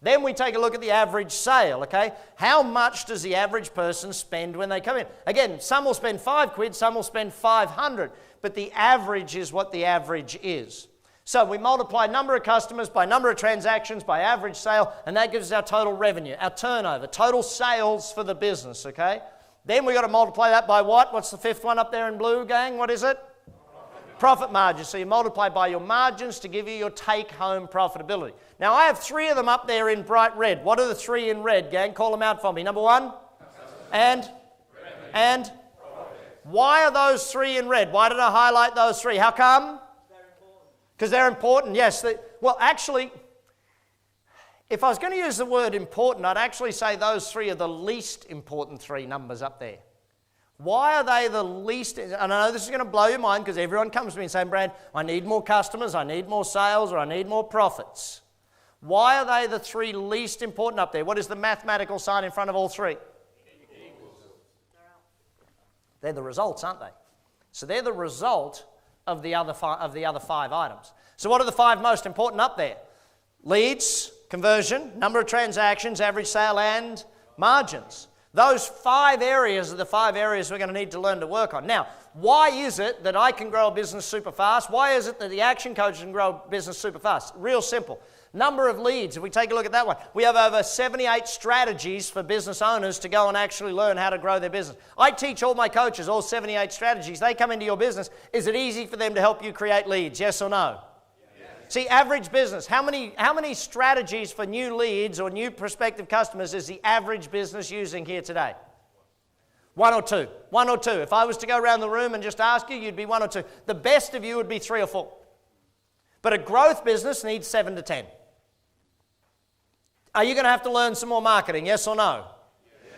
Then we take a look at the average sale, okay? How much does the average person spend when they come in? Again, some will spend £5, some will spend 500, but the average is what the average is. So we multiply number of customers by number of transactions by average sale, and that gives us our total revenue, our turnover, total sales for the business, okay? Then we've got to multiply that by what? What's the fifth one up there in blue, gang? What is it? Profit margin. So you multiply by your margins to give you your take-home profitability. Now, I have 3 of them up there in bright red. What are the 3 in red, gang? Call them out for me. Number 1? And? Why are those 3 in red? Why did I highlight those 3? How come? Because they're important, yes. Well, actually, if I was going to use the word important, I'd actually say those 3 are the least important 3 numbers up there. Why are they the least? And I know this is going to blow your mind because everyone comes to me and saying, Brad, I need more customers, I need more sales, or I need more profits. Why are they the 3 least important up there? What is the mathematical sign in front of all 3? They're the results, aren't they? So they're the result of the other 5 items. So what are the 5 most important up there? Leads, conversion, number of transactions, average sale, and margins. Those 5 areas are the 5 areas we're going to need to learn to work on. Now, why is it that I can grow a business super fast? Why is it that the action coach can grow a business super fast? Real simple. Number of leads, if we take a look at that one, we have over 78 strategies for business owners to go and actually learn how to grow their business. I teach all my coaches all 78 strategies. They come into your business. Is it easy for them to help you create leads? Yes or no? See, average business, how many strategies for new leads or new prospective customers is the average business using here today? 1 or 2. 1 or 2. If I was to go around the room and just ask you, you'd be 1 or 2. The best of you would be 3 or 4. But a growth business needs 7 to 10. Are you going to have to learn some more marketing, yes or no?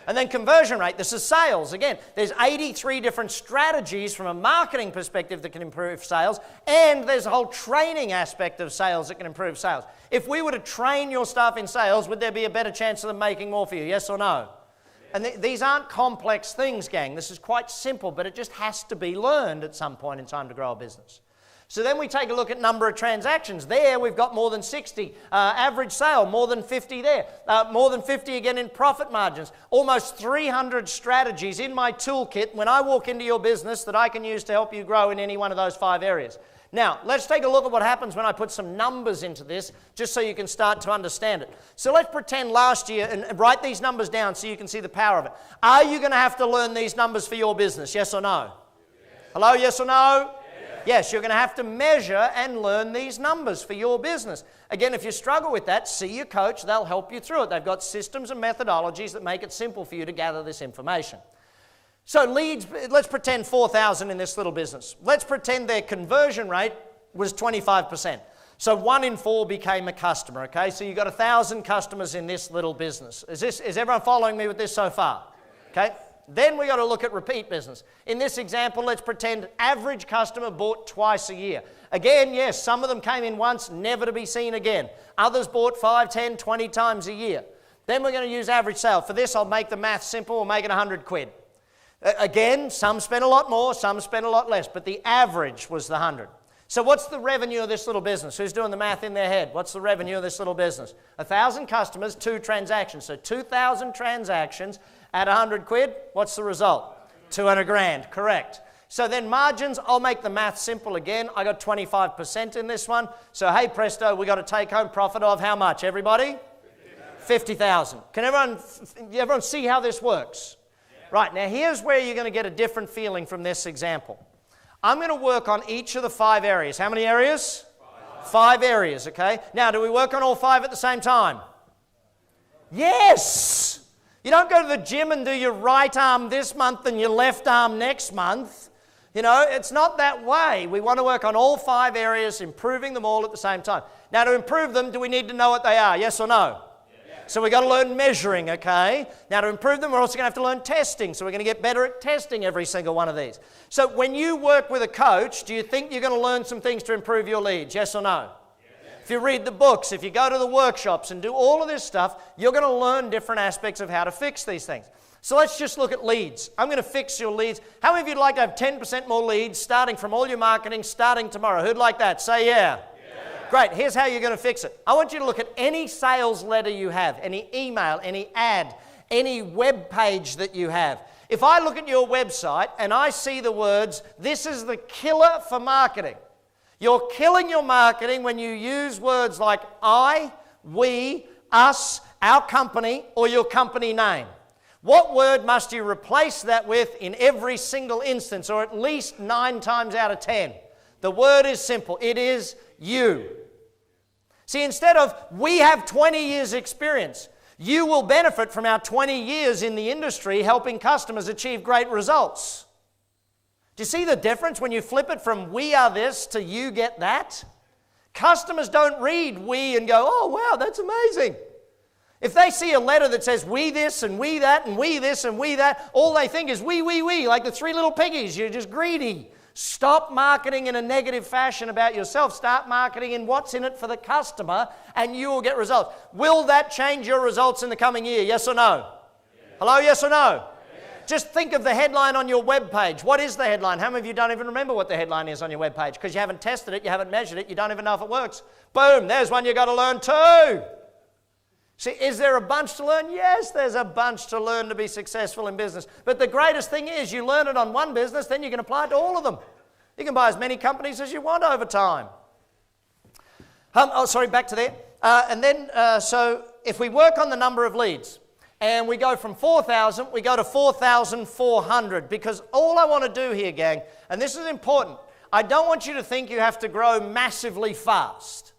And then conversion rate, this is sales. Again, there's 83 different strategies from a marketing perspective that can improve sales, and there's a whole training aspect of sales that can improve sales. If we were to train your staff in sales, would there be a better chance of them making more for you, yes or no? And these aren't complex things, gang. This is quite simple, but it just has to be learned at some point in time to grow a business. So then we take a look at number of transactions. There we've got more than 60. Average sale, more than 50 there. More than 50 again in profit margins. Almost 300 strategies in my toolkit when I walk into your business that I can use to help you grow in any one of those 5 areas. Now, let's take a look at what happens when I put some numbers into this, just so you can start to understand it. So let's pretend last year, and write these numbers down so you can see the power of it. Are you going to have to learn these numbers for your business, yes or no? Yes. Hello, yes or no? Yes, you're going to have to measure and learn these numbers for your business. Again, if you struggle with that, see your coach. They'll help you through it. They've got systems and methodologies that make it simple for you to gather this information. So leads, let's pretend 4,000 in this little business. Let's pretend their conversion rate was 25%. So 1 in 4 became a customer, okay? So you've got 1,000 customers in this little business. Is everyone following me with this so far? Okay. Then we got to look at repeat business. In this example, let's pretend average customer bought twice a year. Again, yes, some of them came in once, never to be seen again. Others bought 5, 10, 20 times a year. Then we're going to use average sale. For this, I'll make the math simple. We'll make it 100 quid. Again, some spent a lot more, some spent a lot less, but the average was the 100. So what's the revenue of this little business? Who's doing the math in their head? What's the revenue of this little business? 1,000 customers, 2 transactions. So 2,000 transactions at 100 quid. What's the result? 200 grand, correct. So then margins, I'll make the math simple again. I got 25% in this one. So hey presto, we got a take home profit of how much, everybody? 50,000. Can everyone see how this works? Right, now here's where you're going to get a different feeling from this example. I'm going to work on each of the 5 areas. How many areas? 5 areas, okay? Now, do we work on all 5 at the same time? Yes! You don't go to the gym and do your right arm this month and your left arm next month. You know, it's not that way. We want to work on all 5 areas, improving them all at the same time. Now, to improve them, do we need to know what they are? Yes or no? So we've got to learn measuring, okay? Now to improve them, we're also going to have to learn testing. So we're going to get better at testing every single one of these. So when you work with a coach, do you think you're going to learn some things to improve your leads? Yes or no? Yes. If you read the books, if you go to the workshops and do all of this stuff, you're going to learn different aspects of how to fix these things. So let's just look at leads. I'm going to fix your leads. How many of you would like to have 10% more leads starting from all your marketing starting tomorrow? Who'd like that? Say yeah. Great, here's how you're going to fix it. I want you to look at any sales letter you have, any email, any ad, any web page that you have. If I look at your website and I see the words, this is the killer for marketing. You're killing your marketing when you use words like I, we, us, our company, or your company name. What word must you replace that with in every single instance, or at least 9 times out of 10? The word is simple. It is you. See, instead of we have 20 years experience, you will benefit from our 20 years in the industry helping customers achieve great results. Do you see the difference when you flip it from we are this to you get that? Customers don't read we and go, oh wow, that's amazing. If they see a letter that says we this and we that and we this and we that, all they think is we, like the 3 little piggies. You're just greedy. Stop marketing in a negative fashion about yourself. Start marketing in what's in it for the customer and you will get results. Will that change your results in the coming year? Yes or no? Yes. Hello, yes or no? Yes. Just think of the headline on your web page. What is the headline? How many of you don't even remember what the headline is on your web page? Because you haven't tested it, you haven't measured it, you don't even know if it works. Boom, there's one you've got to learn too. See, is there a bunch to learn? Yes, there's a bunch to learn to be successful in business. But the greatest thing is you learn it on one business, then you can apply it to all of them. You can buy as many companies as you want over time. Back to there. So if we work on the number of leads and we go from 4,000, we go to 4,400, because all I want to do here, gang, and this is important, I don't want you to think you have to grow massively fast.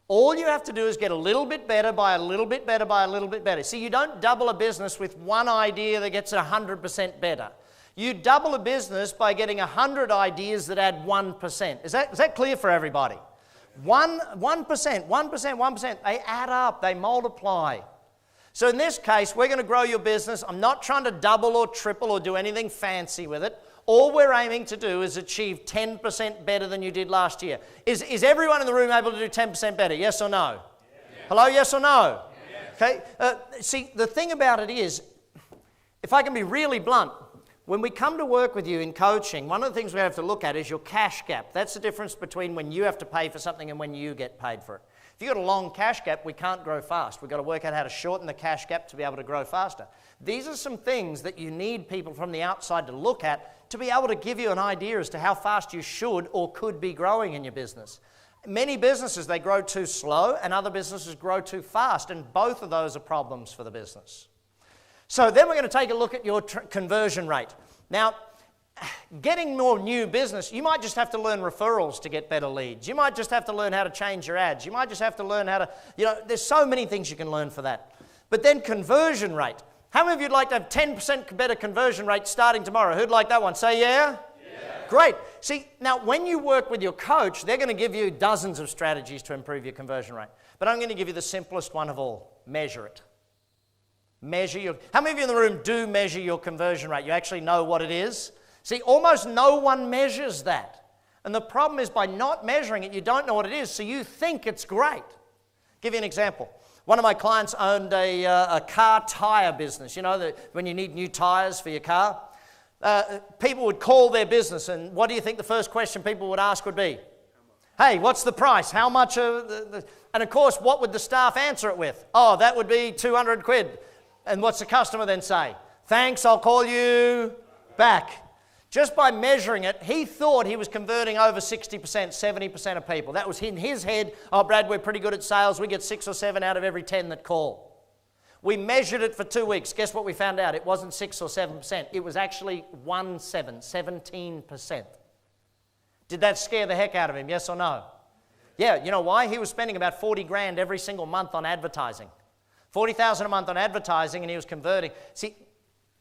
All you have to do is get a little bit better by a little bit better by a little bit better. See, you don't double a business with one idea that gets 100% better. You double a business by getting 100 ideas that add 1%. Is that clear for everybody? 1%, they add up, they multiply. So in this case, we're going to grow your business. I'm not trying to double or triple or do anything fancy with it. All we're aiming to do is achieve 10% better than you did last year. Is everyone in the room able to do 10% better? Yes or no? Yes. Hello, yes or no? Yes. Okay. See, the thing about it is, if I can be really blunt, when we come to work with you in coaching, one of the things we have to look at is your cash gap. That's the difference between when you have to pay for something and when you get paid for it. If you've got a long cash gap, we can't grow fast. We've got to work out how to shorten the cash gap to be able to grow faster. These are some things that you need people from the outside to look at to be able to give you an idea as to how fast you should or could be growing in your business. Many businesses, they grow too slow, and other businesses grow too fast, and both of those are problems for the business. So then we're going to take a look at your conversion rate. Now, getting more new business, you might just have to learn referrals to get better leads. You might just have to learn how to change your ads. You might just have to learn how to, there's so many things you can learn for that. But then conversion rate. How many of you would like to have 10% better conversion rate starting tomorrow? Who'd like that one? Say yeah? Yeah. Great. See, now when you work with your coach, they're going to give you dozens of strategies to improve your conversion rate. But I'm going to give you the simplest one of all. Measure it. How many of you in the room do measure your conversion rate? You actually know what it is? See, almost no one measures that. And the problem is by not measuring it, you don't know what it is, so you think it's great. Give you an example. One of my clients owned a car tire business. You know, when you need new tires for your car. People would call their business, and what do you think the first question people would ask would be? Hey, what's the price? How much? And of course, what would the staff answer it with? Oh, that would be 200 quid. And what's the customer then say? Thanks, I'll call you back. Just by measuring it, he thought he was converting over 60%, 70% of people. That was in his head. Oh, Brad, we're pretty good at sales. We get 6 or 7 out of every 10 that call. We measured it for 2 weeks. Guess what we found out? It wasn't 6 or 7%. It was actually 17%. Did that scare the heck out of him? Yes or no? Yeah, you know why? He was spending about 40 grand every single month on advertising. 40,000 a month on advertising, and he was converting. See,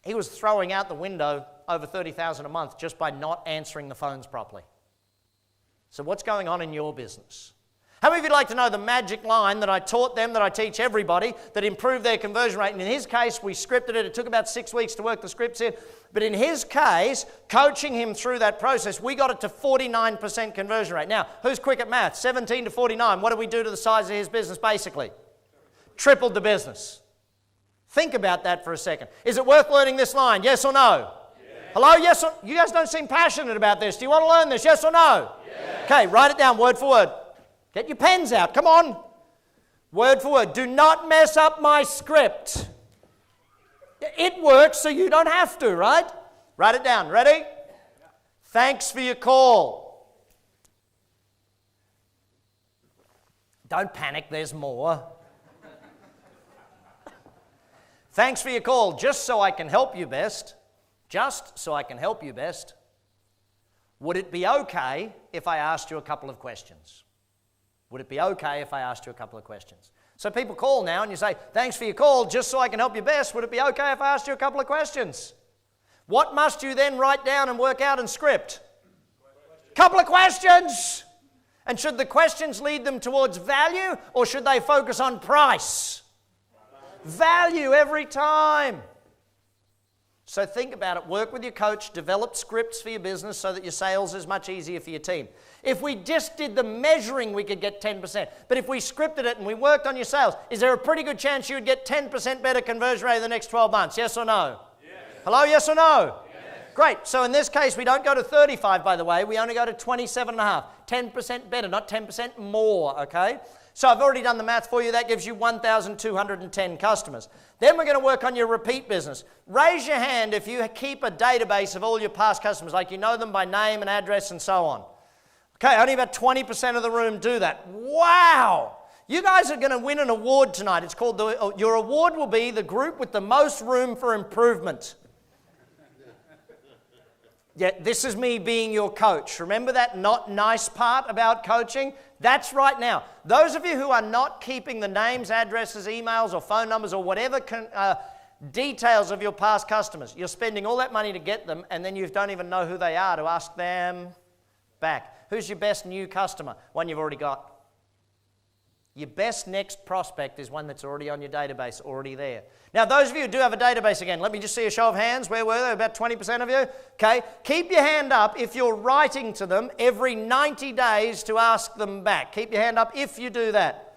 he was throwing out the window over 30,000 a month just by not answering the phones properly. So what's going on in your business? How many of you like to know the magic line that I taught them, that I teach everybody, that improved their conversion rate? And in his case, we scripted it. It took about 6 weeks to work the scripts in. But in his case, coaching him through that process, we got it to 49% conversion rate. Now, who's quick at math? 17 to 49. What did we do to the size of his business basically? Tripled the business. Think about that for a second. Is it worth learning this line? Yes or no? Yes. Hello? Yes or no? You guys don't seem passionate about this. Do you want to learn this? Yes or no? Yes. Okay, write it down word for word. Get your pens out. Come on. Word for word. Do not mess up my script. It works so you don't have to, right? Write it down. Ready? Thanks for your call. Don't panic. There's more. Thanks for your call. Just so I can help you best. Just so I can help you best. Would it be okay if I asked you a couple of questions? Would it be okay if I asked you a couple of questions? So people call now and you say, thanks for your call, just so I can help you best. Would it be okay if I asked you a couple of questions? What must you then write down and work out in script? Couple of questions. And should the questions lead them towards value or should they focus on price? Value every time. So think about it. Work with your coach. Develop scripts for your business so that your sales is much easier for your team. If we just did the measuring, we could get 10%. But if we scripted it and we worked on your sales, is there a pretty good chance you would get 10% better conversion rate in the next 12 months? Yes or no? Yes. Hello, yes or no? Yes. Great. So in this case, we don't go to 35, by the way. We only go to 27.5. 10% better, not 10% more, okay? So I've already done the math for you. That gives you 1,210 customers. Then we're going to work on your repeat business. Raise your hand if you keep a database of all your past customers, like you know them by name and address and so on. Okay, only about 20% of the room do that. Wow! You guys are going to win an award tonight. It's called, your award will be the group with the most room for improvement. Yeah, this is me being your coach. Remember that not nice part about coaching? That's right now. Those of you who are not keeping the names, addresses, emails, or phone numbers, or whatever details of your past customers, you're spending all that money to get them, and then you don't even know who they are to ask them back. Who's your best new customer? One you've already got. Your best next prospect is one that's already on your database, already there. Now, those of you who do have a database again, let me just see a show of hands. Where were they? About 20% of you? Okay. Keep your hand up if you're writing to them every 90 days to ask them back. Keep your hand up if you do that.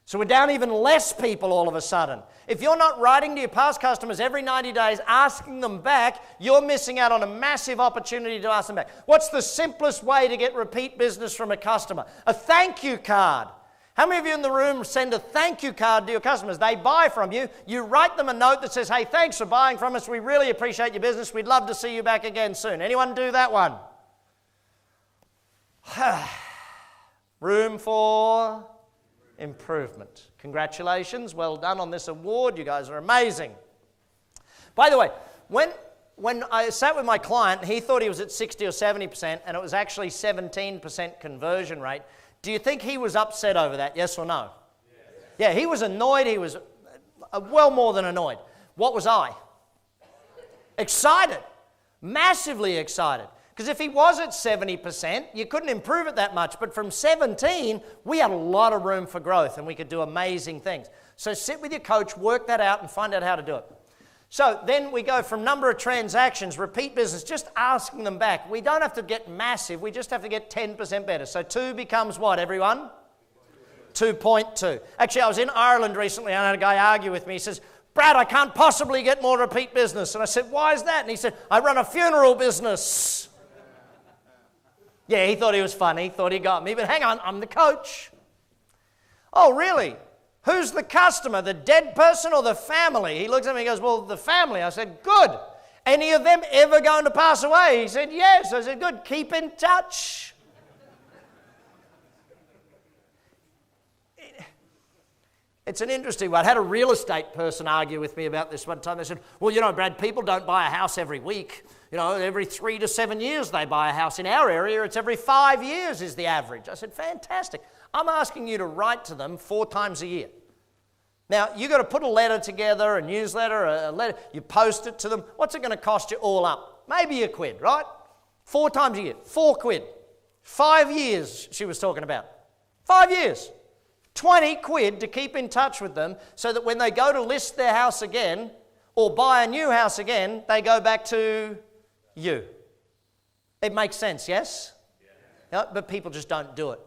So we're down even less people all of a sudden. If you're not writing to your past customers every 90 days, asking them back, you're missing out on a massive opportunity to ask them back. What's the simplest way to get repeat business from a customer? A thank you card. How many of you in the room send a thank you card to your customers? They buy from you. You write them a note that says, hey, thanks for buying from us. We really appreciate your business. We'd love to see you back again soon. Anyone do that one? Room for improvement. Congratulations. Well done on this award. You guys are amazing. By the way, when I sat with my client, he thought he was at 60 or 70%, and it was actually 17% conversion rate. Do you think he was upset over that, yes or no? Yes. Yeah, he was annoyed. He was well more than annoyed. What was I? Excited. Massively excited. Because if he was at 70%, you couldn't improve it that much. But from 17, we had a lot of room for growth and we could do amazing things. So sit with your coach, work that out and find out how to do it. So then we go from number of transactions, repeat business, just asking them back. We don't have to get massive, we just have to get 10% better. So 2 becomes what, everyone? 2.2. Actually, I was in Ireland recently and I had a guy argue with me. He says, Brad, I can't possibly get more repeat business. And I said, why is that? And he said, I run a funeral business. Yeah, he thought he was funny, thought he got me, but hang on, I'm the coach. Oh, really? Who's the customer, the dead person or the family? He looks at me and goes, well, the family. I said, good. Any of them ever going to pass away? He said, yes. I said, good. Keep in touch. It's an interesting one. I had a real estate person argue with me about this one time. They said, well, you know, Brad, people don't buy a house every week. You know, every 3 to 7 years they buy a house. In our area, it's every 5 years is the average. I said, fantastic. I'm asking you to write to them 4 times a year. Now, you've got to put a letter together, a newsletter, a letter. You post it to them. What's it going to cost you all up? Maybe £1, right? 4 times a year, £4. 5 years, she was talking about. 5 years. 20 quid to keep in touch with them so that when they go to list their house again or buy a new house again, they go back to you. It makes sense, yes? Yeah. No, but people just don't do it.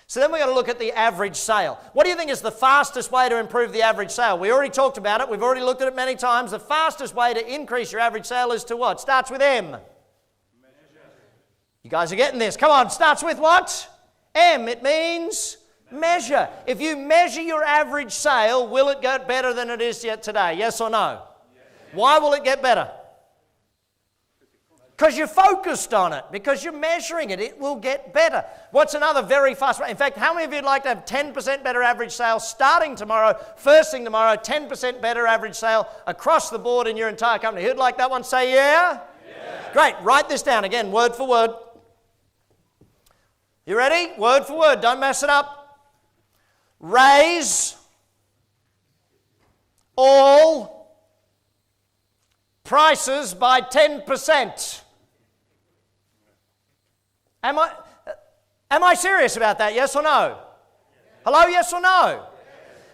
So then we've got to look at the average sale. What do you think is the fastest way to improve the average sale? We already talked about it. We've already looked at it many times. The fastest way to increase your average sale is to what? Starts with M. Measure. You guys are getting this. Come on, starts with what? M. It means Measure. If you measure your average sale, will it get better than it is yet today? Yes or no? Yes. Why will it get better? Because you're focused on it, because you're measuring it. It will get better. What's another very fast way? In fact, how many of you would like to have 10% better average sales starting tomorrow, first thing tomorrow, 10% better average sale across the board in your entire company? Who'd like that one? Say yeah? Yeah. Great. Write this down again, word for word. You ready? Word for word. Don't mess it up. Raise all prices by 10%. Am I serious about that? Yes or no? Hello, yes or no?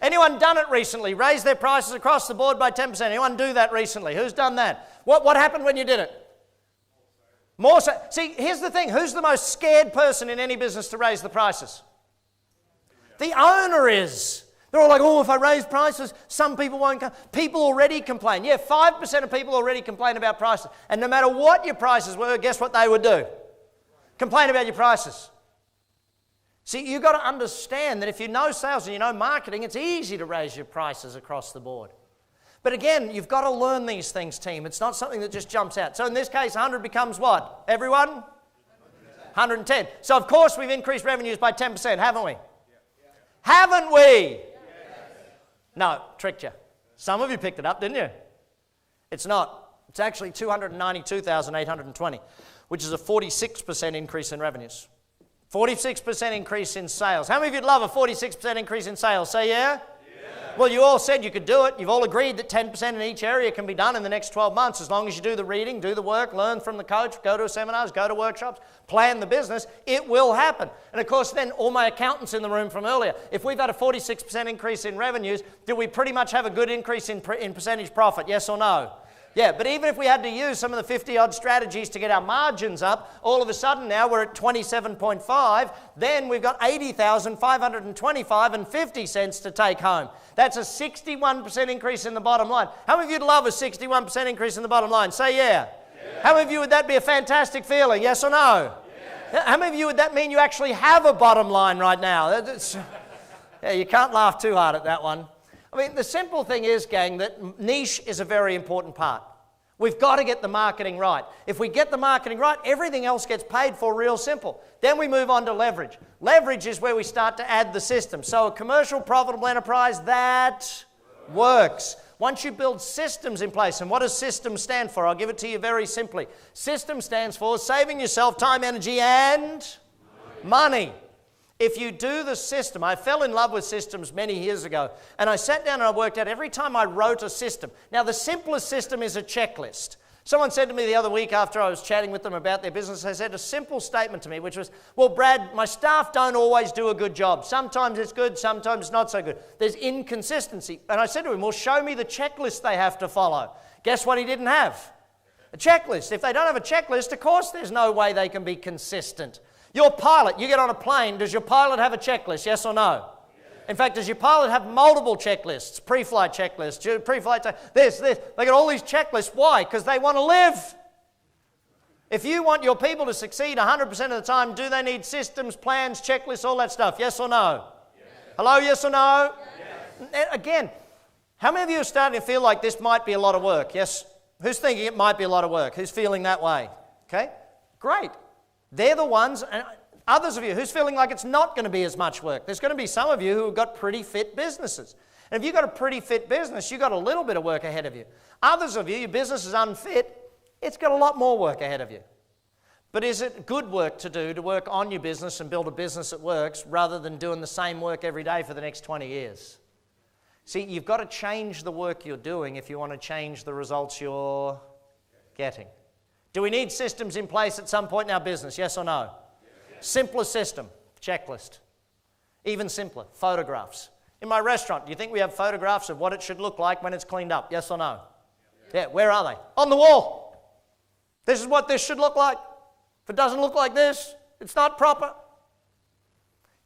Anyone done it recently? Raise their prices across the board by 10%. Anyone do that recently? Who's done that? What happened when you did it? More so. See, here's the thing. Who's the most scared person in any business to raise the prices? The owner is. They're all like, oh, if I raise prices, some people won't come. People already complain. Yeah, 5% of people already complain about prices. And no matter what your prices were, guess what they would do? Complain about your prices. See, you've got to understand that if you know sales and you know marketing, it's easy to raise your prices across the board. But again, you've got to learn these things, team. It's not something that just jumps out. So in this case, 100 becomes what? Everyone? 110. So of course we've increased revenues by 10%, haven't we? Haven't we? No, tricked you. Some of you picked it up, didn't you? It's not. It's actually 292,820, which is a 46% increase in revenues. 46% increase in sales. How many of you would love a 46% increase in sales? Say yeah? Well, you all said you could do it. You've all agreed that 10% in each area can be done in the next 12 months as long as you do the reading, do the work, learn from the coach, go to seminars, go to workshops, plan the business. It will happen. And of course, then all my accountants in the room from earlier, if we've had a 46% increase in revenues, do we pretty much have a good increase in percentage profit? Yes or no? Yeah, but even if we had to use some of the 50-odd strategies to get our margins up, all of a sudden now we're at 27.5, then we've got 80,525 and 50 cents to take home. That's a 61% increase in the bottom line. How many of you'd love a 61% increase in the bottom line? Say yeah. How many of you would that be a fantastic feeling? Yes or no? How many of you would that mean you actually have a bottom line right now? Yeah, you can't laugh too hard at that one. I mean, the simple thing is, gang, that niche is a very important part. We've got to get the marketing right. If we get the marketing right, everything else gets paid for real simple. Then we move on to leverage. Leverage is where we start to add the system. So a commercial profitable enterprise, that works. Once you build systems in place, and what does systems stand for? I'll give it to you very simply. System stands for saving yourself time, energy, and money. If you do the system, I fell in love with systems many years ago, and I sat down and I worked out every time I wrote a system. Now, the simplest system is a checklist. Someone said to me the other week after I was chatting with them about their business, they said a simple statement to me, which was, well, Brad, my staff don't always do a good job. Sometimes it's good, sometimes it's not so good. There's inconsistency. And I said to him, well, show me the checklist they have to follow. Guess what he didn't have? A checklist. If they don't have a checklist, of course there's no way they can be consistent. Your pilot, you get on a plane, does your pilot have a checklist, yes or no? In fact, does your pilot have multiple checklists, pre-flight checklists, pre-flight, this, they got all these checklists. Why? Because they want to live. If you want your people to succeed 100% of the time, do they need systems, plans, checklists, all that stuff, yes or no? Yes. Hello, yes or no? Yes. Again, how many of you are starting to feel like this might be a lot of work? Yes? Who's thinking it might be a lot of work? Who's feeling that way? Okay, great. They're the ones, and others of you, who's feeling like it's not going to be as much work? There's going to be some of you who have got pretty fit businesses. And if you've got a pretty fit business, you've got a little bit of work ahead of you. Others of you, your business is unfit, it's got a lot more work ahead of you. But is it good work to do to work on your business and build a business that works rather than doing the same work every day for the next 20 years? See, you've got to change the work you're doing if you want to change the results you're getting. Do we need systems in place at some point in our business? Yes or no? Yes. Simplest system, checklist. Even simpler, photographs. In my restaurant, do you think we have photographs of what it should look like when it's cleaned up? Yes or no? Yeah, where are they? On the wall. This is what this should look like. If it doesn't look like this, it's not proper.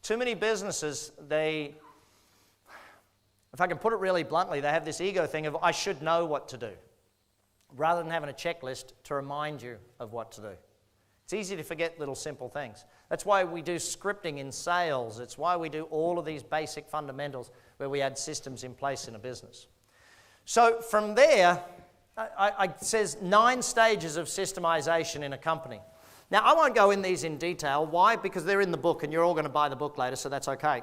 Too many businesses, if I can put it really bluntly, they have this ego thing of, I should know what to do, rather than having a checklist to remind you of what to do. It's easy to forget little simple things. That's why we do scripting in sales. It's why we do all of these basic fundamentals where we add systems in place in a business. So from there, it says 9 stages of systemization in a company. Now, I won't go in these in detail. Why? Because they're in the book and you're all going to buy the book later, so that's okay.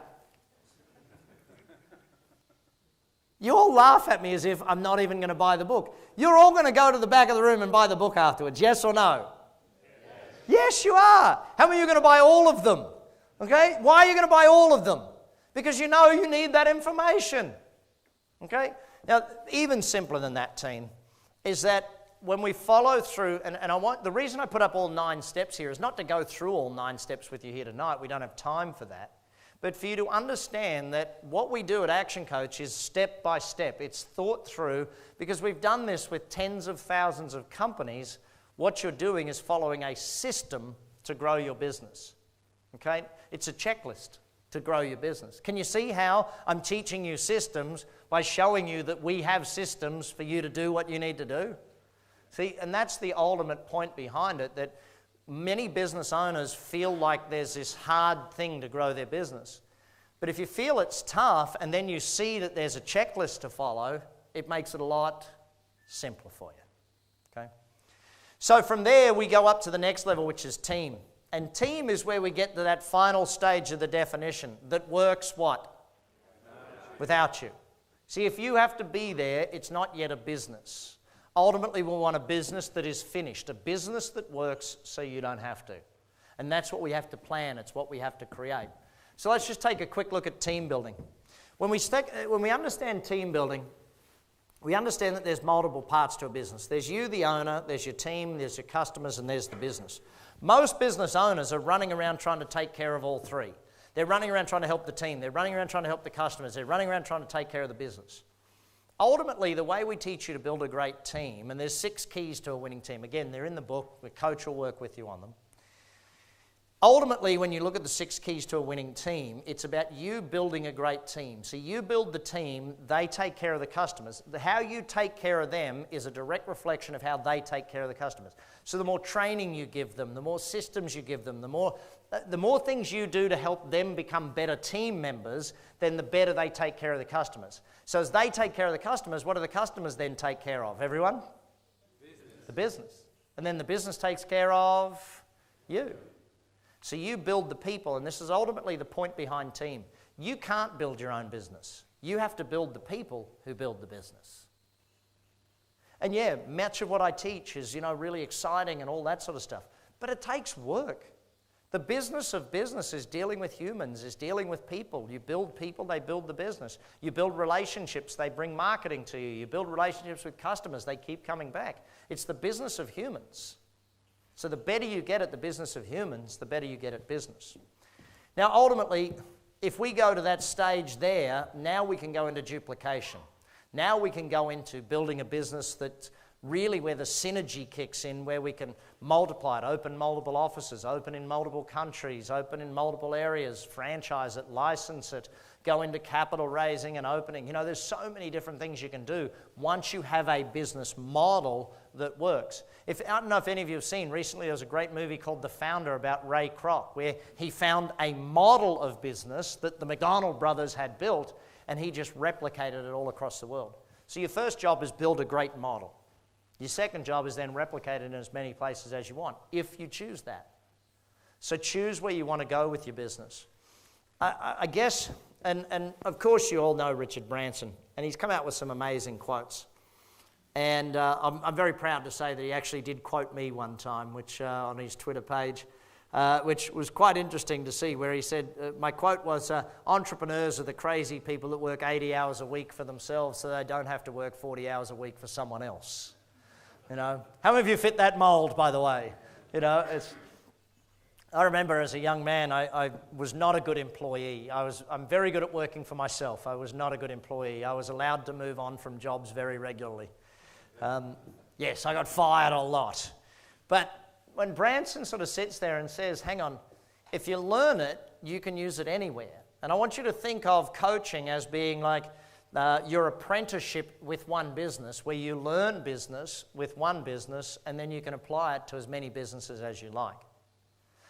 You all laugh at me as if I'm not even going to buy the book. You're all going to go to the back of the room and buy the book afterwards, yes or no? Yes, you are. How many of you are going to buy all of them? Okay? Why are you going to buy all of them? Because you know you need that information. Okay? Now, even simpler than that, team, is that when we follow through, and the reason I put up all 9 steps here is not to go through all 9 steps with you here tonight. We don't have time for that. But for you to understand that what we do at Action Coach is step by step. It's thought through, because we've done this with tens of thousands of companies. What you're doing is following a system to grow your business. Okay? It's a checklist to grow your business. Can you see how I'm teaching you systems by showing you that we have systems for you to do what you need to do? See, and that's the ultimate point behind it, that many business owners feel like there's this hard thing to grow their business. But if you feel it's tough and then you see that there's a checklist to follow, it makes it a lot simpler for you. Okay? So from there, we go up to the next level, which is team. And team is where we get to that final stage of the definition that works what? Without you. See, if you have to be there, it's not yet a business. Ultimately, we'll want a business that is finished, a business that works so you don't have to. And that's what we have to plan. It's what we have to create. So let's just take a quick look at team building. When we understand team building, we understand that there's multiple parts to a business. There's you, the owner, there's your team, there's your customers, and there's the business. Most business owners are running around trying to take care of all 3. They're running around trying to help the team. They're running around trying to help the customers. They're running around trying to take care of the business. Ultimately, the way we teach you to build a great team, and there's 6 keys to a winning team. Again, they're in the book. The coach will work with you on them. Ultimately, when you look at the 6 keys to a winning team, it's about you building a great team. So you build the team, they take care of the customers. How you take care of them is a direct reflection of how they take care of the customers. So the more training you give them, the more systems you give them, the more things you do to help them become better team members, then the better they take care of the customers. So as they take care of the customers, what do the customers then take care of? Everyone? The business. And then the business takes care of you. So you build the people, and this is ultimately the point behind team. You can't build your own business. You have to build the people who build the business. And yeah, much of what I teach is, really exciting and all that sort of stuff. But it takes work. The business of business is dealing with humans, is dealing with people. You build people, they build the business. You build relationships, they bring marketing to you. You build relationships with customers, they keep coming back. It's the business of humans. So the better you get at the business of humans, the better you get at business. Now, ultimately, if we go to that stage there, now we can go into duplication. Now we can go into building a business that really where the synergy kicks in, where we can multiply it, open multiple offices, open in multiple countries, open in multiple areas, franchise it, license it, go into capital raising and opening. There's so many different things you can do once you have a business model that works. I don't know if any of you have seen, recently there was a great movie called The Founder about Ray Kroc, where he found a model of business that the McDonald brothers had built, and he just replicated it all across the world. So your first job is build a great model. Your second job is then replicate it in as many places as you want, if you choose that. So choose where you want to go with your business. I guess, and of course you all know Richard Branson, and he's come out with some amazing quotes. And I'm very proud to say that he actually did quote me one time, which on his Twitter page, which was quite interesting to see, where he said, my quote was, entrepreneurs are the crazy people that work 80 hours a week for themselves so they don't have to work 40 hours a week for someone else. How many of you fit that mold, by the way? I remember as a young man, I was not a good employee. I'm very good at working for myself. I was not a good employee. I was allowed to move on from jobs very regularly. Yes, I got fired a lot. But when Branson sort of sits there and says, hang on, if you learn it, you can use it anywhere. And I want you to think of coaching as being like your apprenticeship with one business, where you learn business with one business and then you can apply it to as many businesses as you like.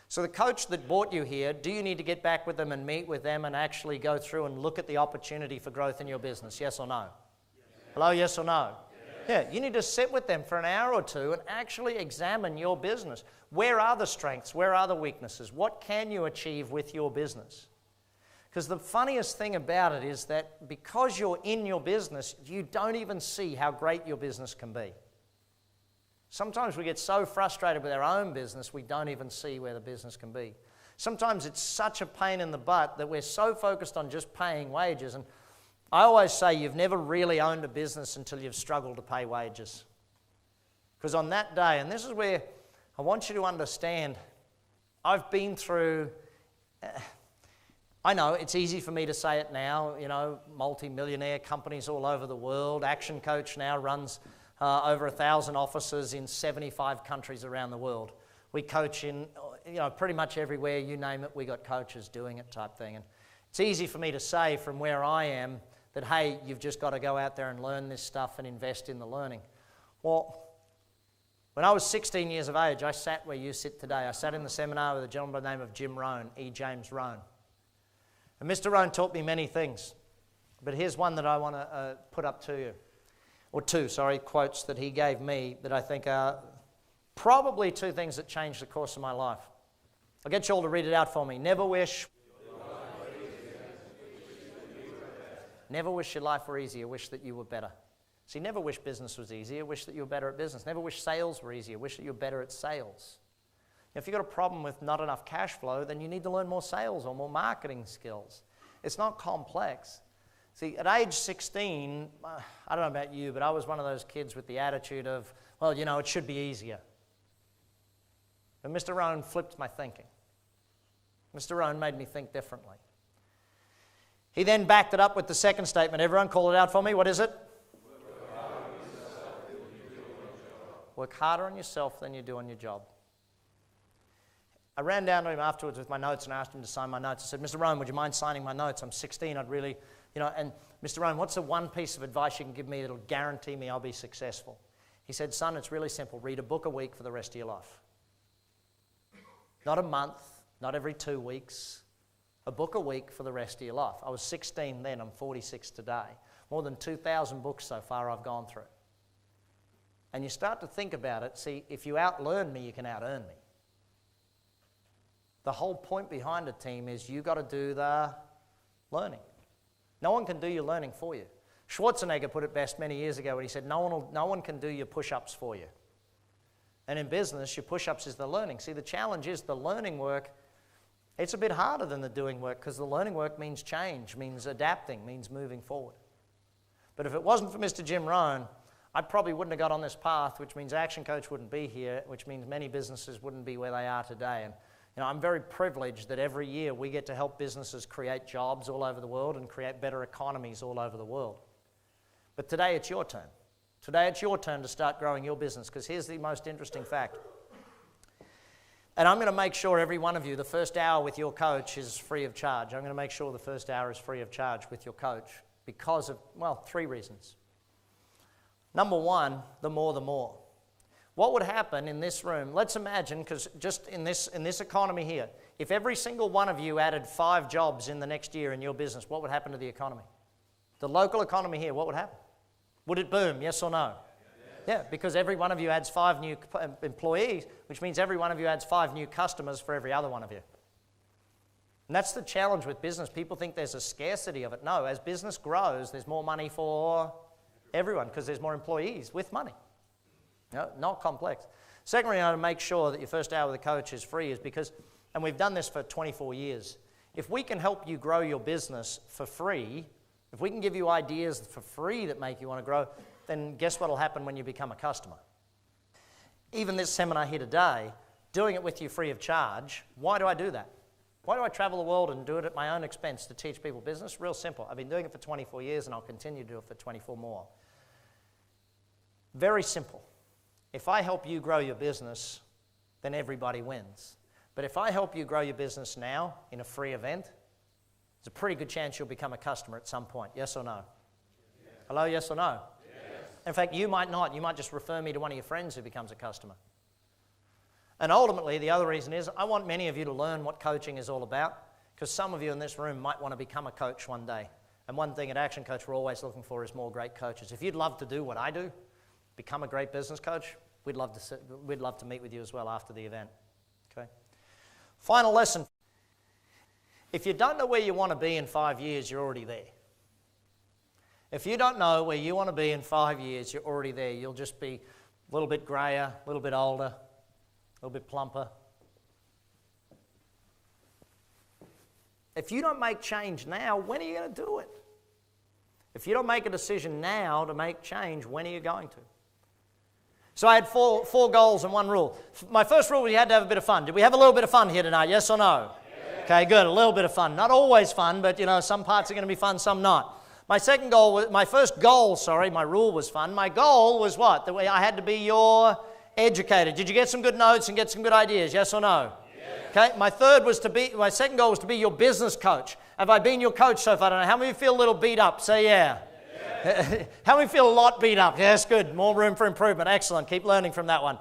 So the coach that brought you here, do you need to get back with them and meet with them and actually go through and look at the opportunity for growth in your business? Yes or no? Yes. Hello, yes or no? Yes. Yeah, you need to sit with them for an hour or two and actually examine your business. Where are the strengths? Where are the weaknesses? What can you achieve with your business? Because the funniest thing about it is that because you're in your business, you don't even see how great your business can be. Sometimes we get so frustrated with our own business, we don't even see where the business can be. Sometimes it's such a pain in the butt that we're so focused on just paying wages. And I always say you've never really owned a business until you've struggled to pay wages. Because on that day, and this is where I want you to understand, I've been through, I know it's easy for me to say it now, multi-millionaire companies all over the world. Action Coach now runs over 1,000 offices in 75 countries around the world. We coach in, pretty much everywhere, you name it, we got coaches doing it type thing. And it's easy for me to say from where I am that, hey, you've just got to go out there and learn this stuff and invest in the learning. Well, when I was 16 years of age, I sat where you sit today. I sat in the seminar with a gentleman by the name of Jim Rohn, E. James Rohn. And Mr. Rohn taught me many things, but here's one that I want to put up to you. Or two, quotes that he gave me that I think are probably two things that changed the course of my life. I'll get you all to read it out for me. Never wish your life were easier, wish that you were better. See, never wish business was easier, wish that you were better at business. Never wish sales were easier, wish that you were better at sales. If you've got a problem with not enough cash flow, then you need to learn more sales or more marketing skills. It's not complex. See, at age 16, I don't know about you, but I was one of those kids with the attitude of, well, it should be easier. And Mr. Rohn flipped my thinking. Mr. Rohn made me think differently. He then backed it up with the second statement. Everyone call it out for me. What is it? Work harder on yourself than you do on your job. I ran down to him afterwards with my notes and asked him to sign my notes. I said, Mr. Rohn, would you mind signing my notes? I'm 16, I'd really... and Mr. Rohn, what's the one piece of advice you can give me that'll guarantee me I'll be successful? He said, son, it's really simple. Read a book a week for the rest of your life. Not a month, not every 2 weeks. A book a week for the rest of your life. I was 16 then, I'm 46 today. More than 2,000 books so far I've gone through. And you start to think about it. See, if you outlearn me, you can out-earn me. The whole point behind a team is you got to do the learning. No one can do your learning for you. Schwarzenegger put it best many years ago when he said, no one can do your push-ups for you. And in business, your push-ups is the learning. See, the challenge is the learning work, it's a bit harder than the doing work because the learning work means change, means adapting, means moving forward. But if it wasn't for Mr. Jim Rohn, I probably wouldn't have got on this path, which means Action Coach wouldn't be here, which means many businesses wouldn't be where they are today. And I'm very privileged that every year we get to help businesses create jobs all over the world and create better economies all over the world. But today it's your turn. Today it's your turn to start growing your business, because here's the most interesting fact. And I'm going to make sure every one of you, the first hour with your coach is free of charge. I'm going to make sure the first hour is free of charge with your coach because of, three reasons. Number one, the more the more. What would happen in this room, let's imagine, because just in this economy here, if every single one of you added 5 jobs in the next year in your business, what would happen to the economy? The local economy here, what would happen? Would it boom, yes or no? Yeah, because every one of you adds 5 new employees, which means every one of you adds 5 new customers for every other one of you. And that's the challenge with business. People think there's a scarcity of it. No, as business grows, there's more money for everyone because there's more employees with money. No, not complex. Secondly, to make sure that your first hour with the coach is free is because, and we've done this for 24 years, if we can help you grow your business for free, if we can give you ideas for free that make you want to grow, then guess what will happen when you become a customer? Even this seminar here today, doing it with you free of charge, why do I do that? Why do I travel the world and do it at my own expense to teach people business? Real simple. I've been doing it for 24 years and I'll continue to do it for 24 more. Very simple. If I help you grow your business, then everybody wins. But if I help you grow your business now in a free event, there's a pretty good chance you'll become a customer at some point. Yes or no? Yes. Hello, yes or no? Yes. In fact, you might not. You might just refer me to one of your friends who becomes a customer. And ultimately, the other reason is I want many of you to learn what coaching is all about, because some of you in this room might want to become a coach one day. And one thing at Action Coach we're always looking for is more great coaches. If you'd love to do what I do, become a great business coach, we'd love to meet with you as well after the event. Okay. Final lesson. If you don't know where you want to be in 5 years, you're already there. If you don't know where you want to be in 5 years, you're already there. You'll just be a little bit grayer, a little bit older, a little bit plumper. If you don't make change now, when are you going to do it? If you don't make a decision now to make change, when are you going to? So I had four goals and one rule. My first rule was you had to have a bit of fun. Did we have a little bit of fun here tonight, yes or no? Yeah. Okay, good, a little bit of fun. Not always fun, but some parts are going to be fun, some not. My first goal, my rule was fun. My goal was what? The way I had to be your educator. Did you get some good notes and get some good ideas, yes or no? Okay, my second goal was to be your business coach. Have I been your coach so far? I don't know. How many of you feel a little beat up? Say yeah. How many feel a lot beat up? Yes, good. More room for improvement. Excellent. Keep learning from that one.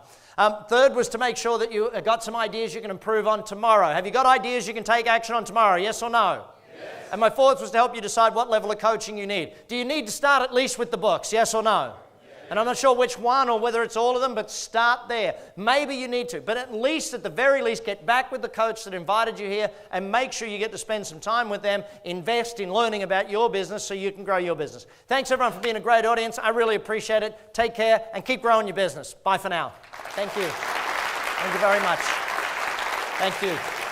Third was to make sure that you got some ideas you can improve on tomorrow. Have you got ideas you can take action on tomorrow? Yes or no? Yes. And my fourth was to help you decide what level of coaching you need. Do you need to start at least with the books? Yes or no? And I'm not sure which one or whether it's all of them, but start there. Maybe you need to, but at the very least, get back with the coach that invited you here and make sure you get to spend some time with them, invest in learning about your business so you can grow your business. Thanks everyone for being a great audience. I really appreciate it. Take care and keep growing your business. Bye for now. Thank you. Thank you very much. Thank you.